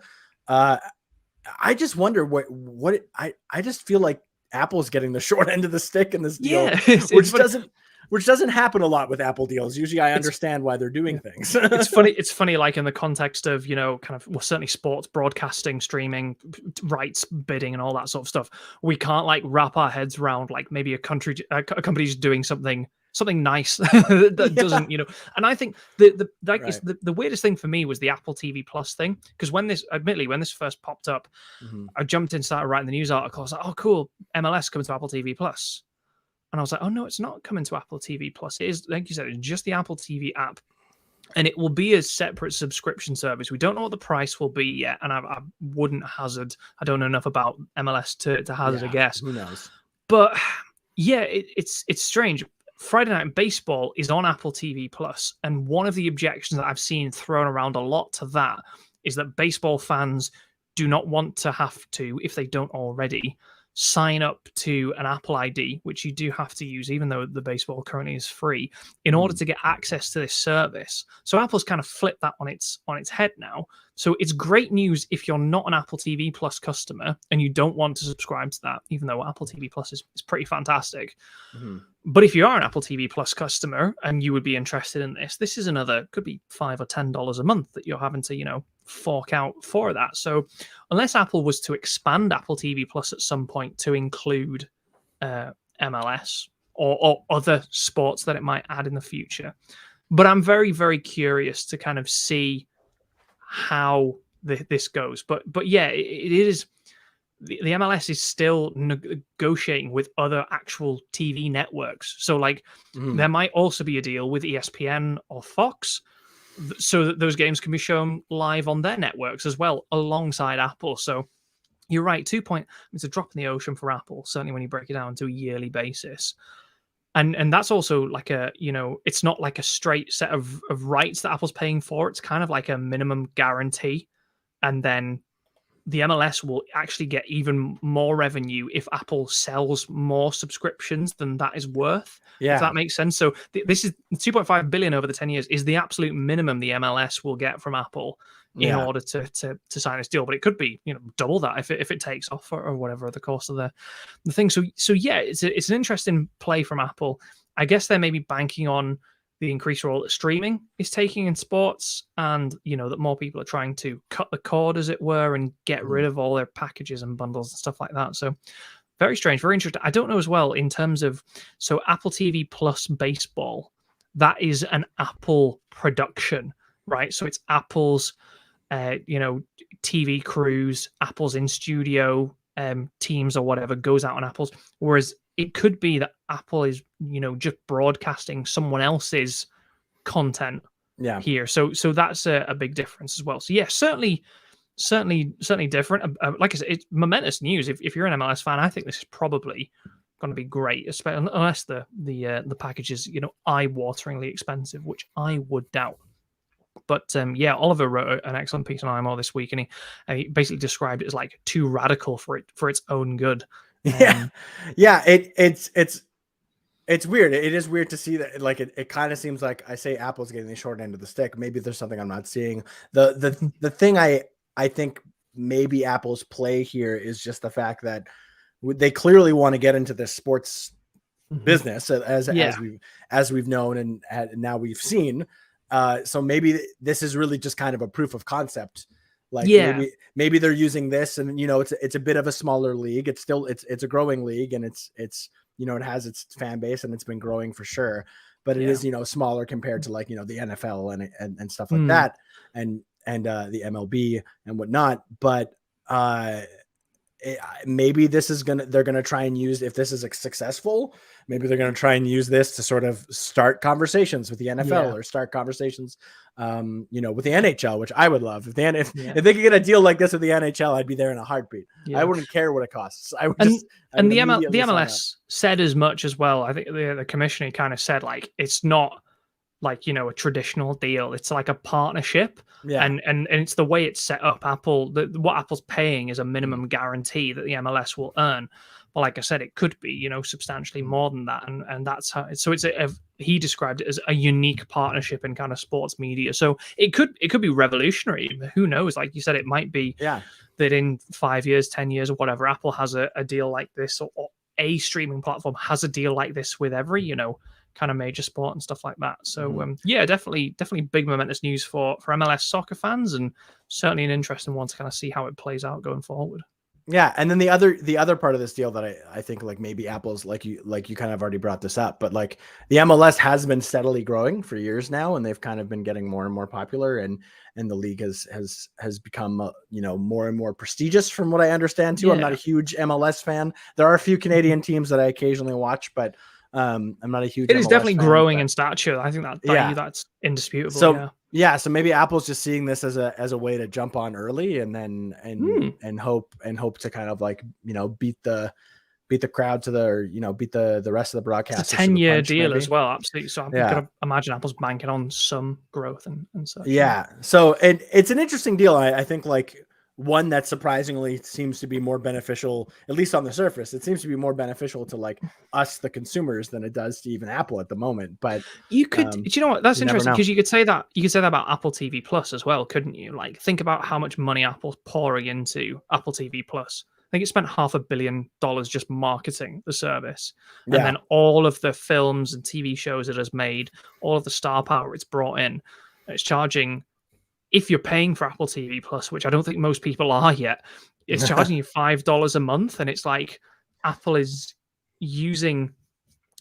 [SPEAKER 1] I just wonder I just feel like Apple's getting the short end of the stick in this deal, which doesn't happen a lot with Apple deals. Usually I understand why they're doing things.
[SPEAKER 2] It's funny, like in the context of, certainly sports broadcasting, streaming, rights bidding and all that sort of stuff. We can't like wrap our heads around like maybe a company's doing something nice that doesn't, and I think the weirdest thing for me was the Apple TV Plus thing, because when this first popped up, I jumped in, started writing the news article. I was like, oh cool, MLS coming to Apple TV Plus, and I was like, oh no, it's not coming to Apple TV Plus. It is, like you said, it's just the Apple TV app, and it will be a separate subscription service. We don't know what the price will be yet, and I wouldn't hazard. I don't know enough about MLS to hazard a guess.
[SPEAKER 1] Who knows?
[SPEAKER 2] But yeah, it's strange. Friday Night Baseball is on Apple TV Plus, and one of the objections that I've seen thrown around a lot to that is that baseball fans do not want to have to, if they don't already, subscribe to Apple TV Plus. And I was like, oh, cool, MLS coming to Apple TV Plus. And I was like, oh no, it's not coming to Apple TV Plus. It is, like you said, just the Apple TV app, and it will be a separate subscription service. We don't know what the price will be yet, and I wouldn't hazard. I don't know enough about MLS to hazard a guess. But yeah, it's strange. Friday Night Baseball is on Apple TV Plus, and one of the objections that I've seen thrown around a lot to that is that baseball fans do not want to have to, if they don't already, sign up to an Apple ID, which you do have to use, even though the baseball currently is free, in order to get access to this service. So Apple's kind of flipped that on its head now. So it's great news if you're not an Apple TV Plus customer and you don't want to subscribe to that, even though Apple TV Plus is pretty fantastic. But if you are an Apple TV Plus customer and you would be interested in this, this is another, could be $5 or $10 a month that you're having to, you know, fork out for that. So unless Apple was to expand Apple TV Plus at some point to include MLS or other sports that it might add in the future. But I'm very, very curious to kind of see how this goes. But yeah, it is. The MLS is still negotiating with other actual TV networks. So like there might also be a deal with ESPN or Fox so that those games can be shown live on their networks as well alongside Apple. So you're right, it's a drop in the ocean for Apple, certainly when you break it down to a yearly basis. And that's also like a, you know, it's not like a straight set of rights that Apple's paying for. It's kind of like a minimum guarantee. And then the MLS will actually get even more revenue if Apple sells more subscriptions than that is worth.
[SPEAKER 1] Yeah.
[SPEAKER 2] If that makes sense. So this is 2.5 billion over the 10 years is the absolute minimum the MLS will get from Apple in order to sign this deal. But it could be, you know, double that if it takes off or whatever the course of the thing. So yeah, it's an interesting play from Apple. I guess they're maybe banking on the increased role that streaming is taking in sports, and you know that more people are trying to cut the cord, as it were, and get rid of all their packages and bundles and stuff like that. So very strange, very interesting. I don't know as well in terms of, so Apple TV Plus baseball, that is an Apple production, right? So it's Apple's you know, TV crews, Apple's in studio teams or whatever goes out on Apple's, whereas it could be that Apple is, you know, just broadcasting someone else's content here. So that's a big difference as well. So yeah, certainly different. Like I said, it's momentous news. If you're an MLS fan, I think this is probably going to be great, especially unless the package is, you know, eye-wateringly expensive, which I would doubt. But yeah, Oliver wrote an excellent piece on iMore this week, and he basically described it as like too radical for its own good.
[SPEAKER 1] It's weird. It is weird to see that. Like it kind of seems like, I say Apple's getting the short end of the stick. Maybe there's something I'm not seeing. The thing I think maybe Apple's play here is just the fact that they clearly want to get into this sports business as we've known and now we've seen. So maybe this is really just kind of a proof of concept. Like maybe they're using this, and you know, it's a bit of a smaller league. It's still it's a growing league, and it's you know, it has its fan base and it's been growing for sure. But it is, you know, smaller compared to like, you know, the NFL and stuff like that, and the MLB and whatnot. But maybe they're gonna try and use, if this is successful, maybe they're gonna try and use this to sort of start conversations with the NFL or start conversations, you know, with the NHL, which I would love. If they could get a deal like this with the NHL, I'd be there in a heartbeat. I wouldn't care what it costs. I would
[SPEAKER 2] and the MLS said as much as well. I think the commissioner kind of said, like, it's not like, you know, a traditional deal. It's like a partnership. And it's the way it's set up. What Apple's paying is a minimum guarantee that the MLS will earn. But like I said, it could be, you know, substantially more than that. And that's how, so it's he described it as a unique partnership in kind of sports media. So it could be revolutionary. Who knows? Like you said, it might be that in 5 years, 10 years or whatever, Apple has a deal like this, or a streaming platform has a deal like this with every, you know, kind of major sport and stuff like that. So yeah, definitely big momentous news for MLS soccer fans, and certainly an interesting one to kind of see how it plays out going forward.
[SPEAKER 1] Yeah, and then the other part of this deal that I think like maybe Apple's, like you kind of already brought this up, but like the MLS has been steadily growing for years now, and they've kind of been getting more and more popular, and the league has become you know, more and more prestigious from what I understand too. I'm not a huge MLS fan. There are a few Canadian teams that I occasionally watch, but I'm not a huge.
[SPEAKER 2] It is MLS definitely fan, growing in stature. I think that's indisputable.
[SPEAKER 1] So so maybe Apple's just seeing this as a way to jump on early, and then and hope to kind of like, you know, beat the crowd to the, or, you know, beat the rest of the broadcast.
[SPEAKER 2] It's a 10-year deal maybe as well. Absolutely. So I'm gonna imagine Apple's banking on some growth and such.
[SPEAKER 1] Yeah. So it's an interesting deal. I think like one that surprisingly seems to be more beneficial, at least on the surface. It seems to be more beneficial to like us, the consumers, than it does to even Apple at the moment. But
[SPEAKER 2] You could, do you know what? That's
[SPEAKER 1] you never
[SPEAKER 2] interesting
[SPEAKER 1] know.
[SPEAKER 2] because you could say that about Apple TV Plus as well, couldn't you? Like, think about how much money Apple's pouring into Apple TV Plus. I think it spent $500 million just marketing the service, and
[SPEAKER 1] Yeah.
[SPEAKER 2] then all of the films and TV shows it has made, all of the star power it's brought in. It's charging, if you're paying for Apple TV Plus, which I don't think most people are yet, it's charging you $5 a month, and it's like Apple is using,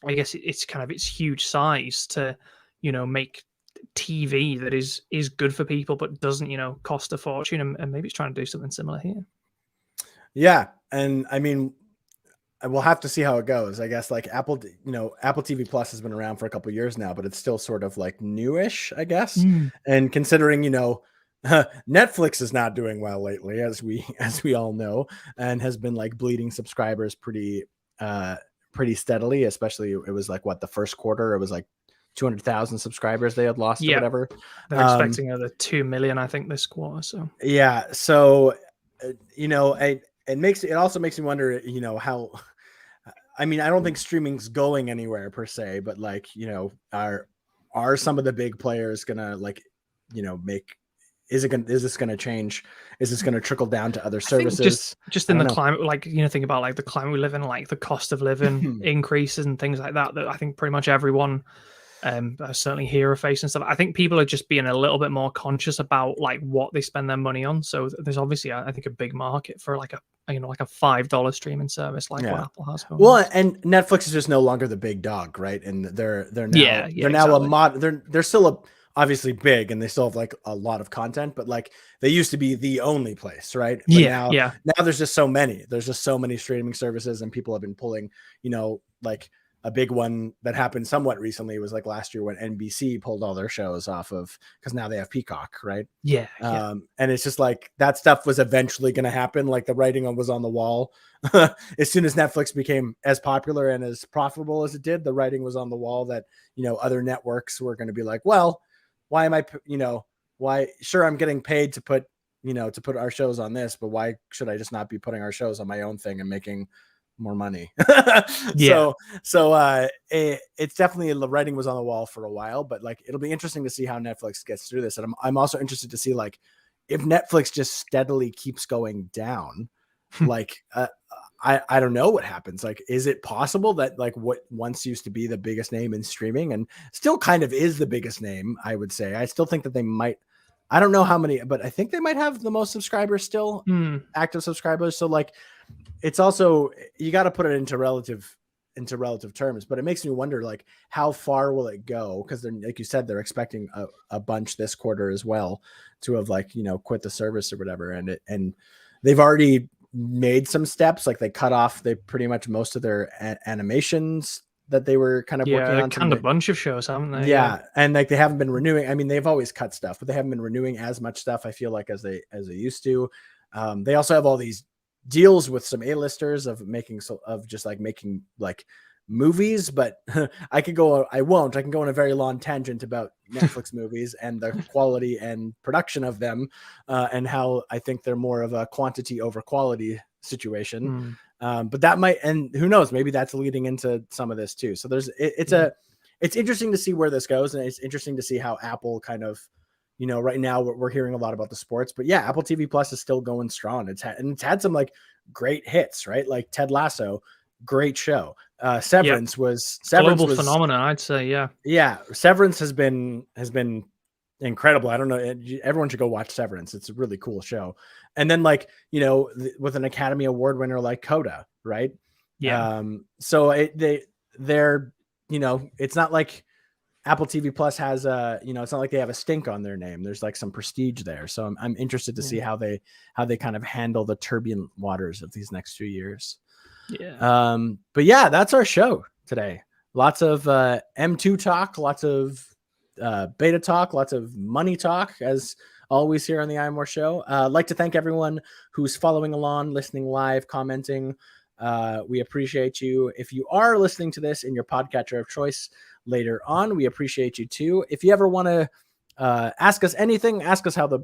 [SPEAKER 2] I guess it's kind of its huge size to, make TV that is good for people but doesn't, cost a fortune, and maybe it's trying to do something similar here.
[SPEAKER 1] Yeah, and I mean, we'll have to see how it goes. I guess like Apple, Apple TV Plus has been around for a couple of years now, but it's still sort of like newish, I guess. And considering, Netflix is not doing well lately, as we all know, and has been like bleeding subscribers pretty steadily. Especially, it was like the first quarter, it was like 200,000 subsubscribers they had lost or whatever.
[SPEAKER 2] They're expecting another 2 million, I think, this quarter. So
[SPEAKER 1] yeah, so it also makes me wonder, how. I mean, I don't think streaming's going anywhere per se, but like, are some of the big players gonna like, make? Is this gonna change? Is this gonna trickle down to other services?
[SPEAKER 2] Just in the climate, like, think about like the climate we live in, like the cost of living increases and things like that. That I think pretty much everyone, certainly here, are facing stuff. I think people are just being a little bit more conscious about like what they spend their money on. So there's obviously, I think, a big market for like a $5 streaming service like what Apple has going.
[SPEAKER 1] Well, and Netflix is just no longer the big dog, right? And they're now exactly. They're still obviously big, and they still have like a lot of content, but like they used to be the only place, right? But now there's just so many. There's just so many streaming services, and people have been pulling, like a big one that happened somewhat recently was like last year when NBC pulled all their shows off of, because now they have Peacock, right? And it's just like that stuff was eventually going to happen. Like the writing was on the wall. As soon as Netflix became as popular and as profitable as it did, the writing was on the wall that, other networks were going to be like, well, why am I, sure, I'm getting paid to put our shows on this, but why should I just not be putting our shows on my own thing and making more money? So it's definitely, the writing was on the wall for a while, but like it'll be interesting to see how Netflix gets through this. And I'm also interested to see like if Netflix just steadily keeps going down, like I don't know what happens. Like, is it possible that like what once used to be the biggest name in streaming and still kind of is the biggest name, I would say, I still think that they might, I don't know how many, but I think they might have the most subscribers still, active subscribers. So like, it's also, you got to put it into relative terms, but it makes me wonder like how far will it go? Because they're, like you said, they're expecting a bunch this quarter as well to have like, quit the service or whatever. And they've already made some steps. Like they cut off pretty much most of their animations that they were kind of working on.
[SPEAKER 2] Canned a bunch of shows, haven't they?
[SPEAKER 1] Yeah. And like they haven't been renewing. I mean, they've always cut stuff, but they haven't been renewing as much stuff, I feel like, as they used to. They also have all these deals with some A-listers of making movies, but I can go on a very long tangent about Netflix movies and the quality and production of them, and how I think they're more of a quantity over quality situation. But that might, and who knows, maybe that's leading into some of this too. So it's interesting to see where this goes. And it's interesting to see how Apple kind of, right now we're hearing a lot about the sports, but yeah, Apple TV Plus is still going strong. It's had some like great hits, right? Like Ted Lasso, great show. Severance was
[SPEAKER 2] global phenomenon, I'd say.
[SPEAKER 1] Yeah. Severance has been incredible. I don't know. Everyone should go watch Severance. It's a really cool show. And then like, with an Academy Award winner like Coda, right?
[SPEAKER 2] Yeah.
[SPEAKER 1] So they're, it's not like Apple TV Plus has it's not like they have a stink on their name. There's like some prestige there. So I'm interested to see how they kind of handle the turbulent waters of these next few years.
[SPEAKER 2] Yeah.
[SPEAKER 1] But yeah, that's our show today. Lots of M2 talk, lots of beta talk, lots of money talk, as always here on the iMore show. I'd like to thank everyone who's following along, listening live, commenting. We appreciate you. If you are listening to this in your podcatcher of choice later on, we appreciate you too. If you ever want to ask us anything, ask us how the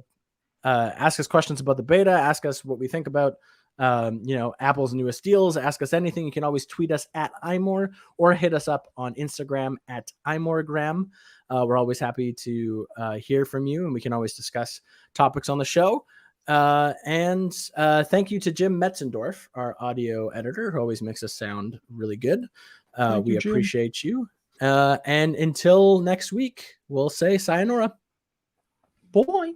[SPEAKER 1] ask us questions about the beta, ask us what we think about Apple's newest deals, ask us anything. You can always tweet us at iMore or hit us up on Instagram at iMoregram. We're always happy to hear from you, and we can always discuss topics on the show. And thank you to Jim Metzendorf, our audio editor, who always makes us sound really good. We appreciate you. And until next week, we'll say sayonara.
[SPEAKER 2] Bye.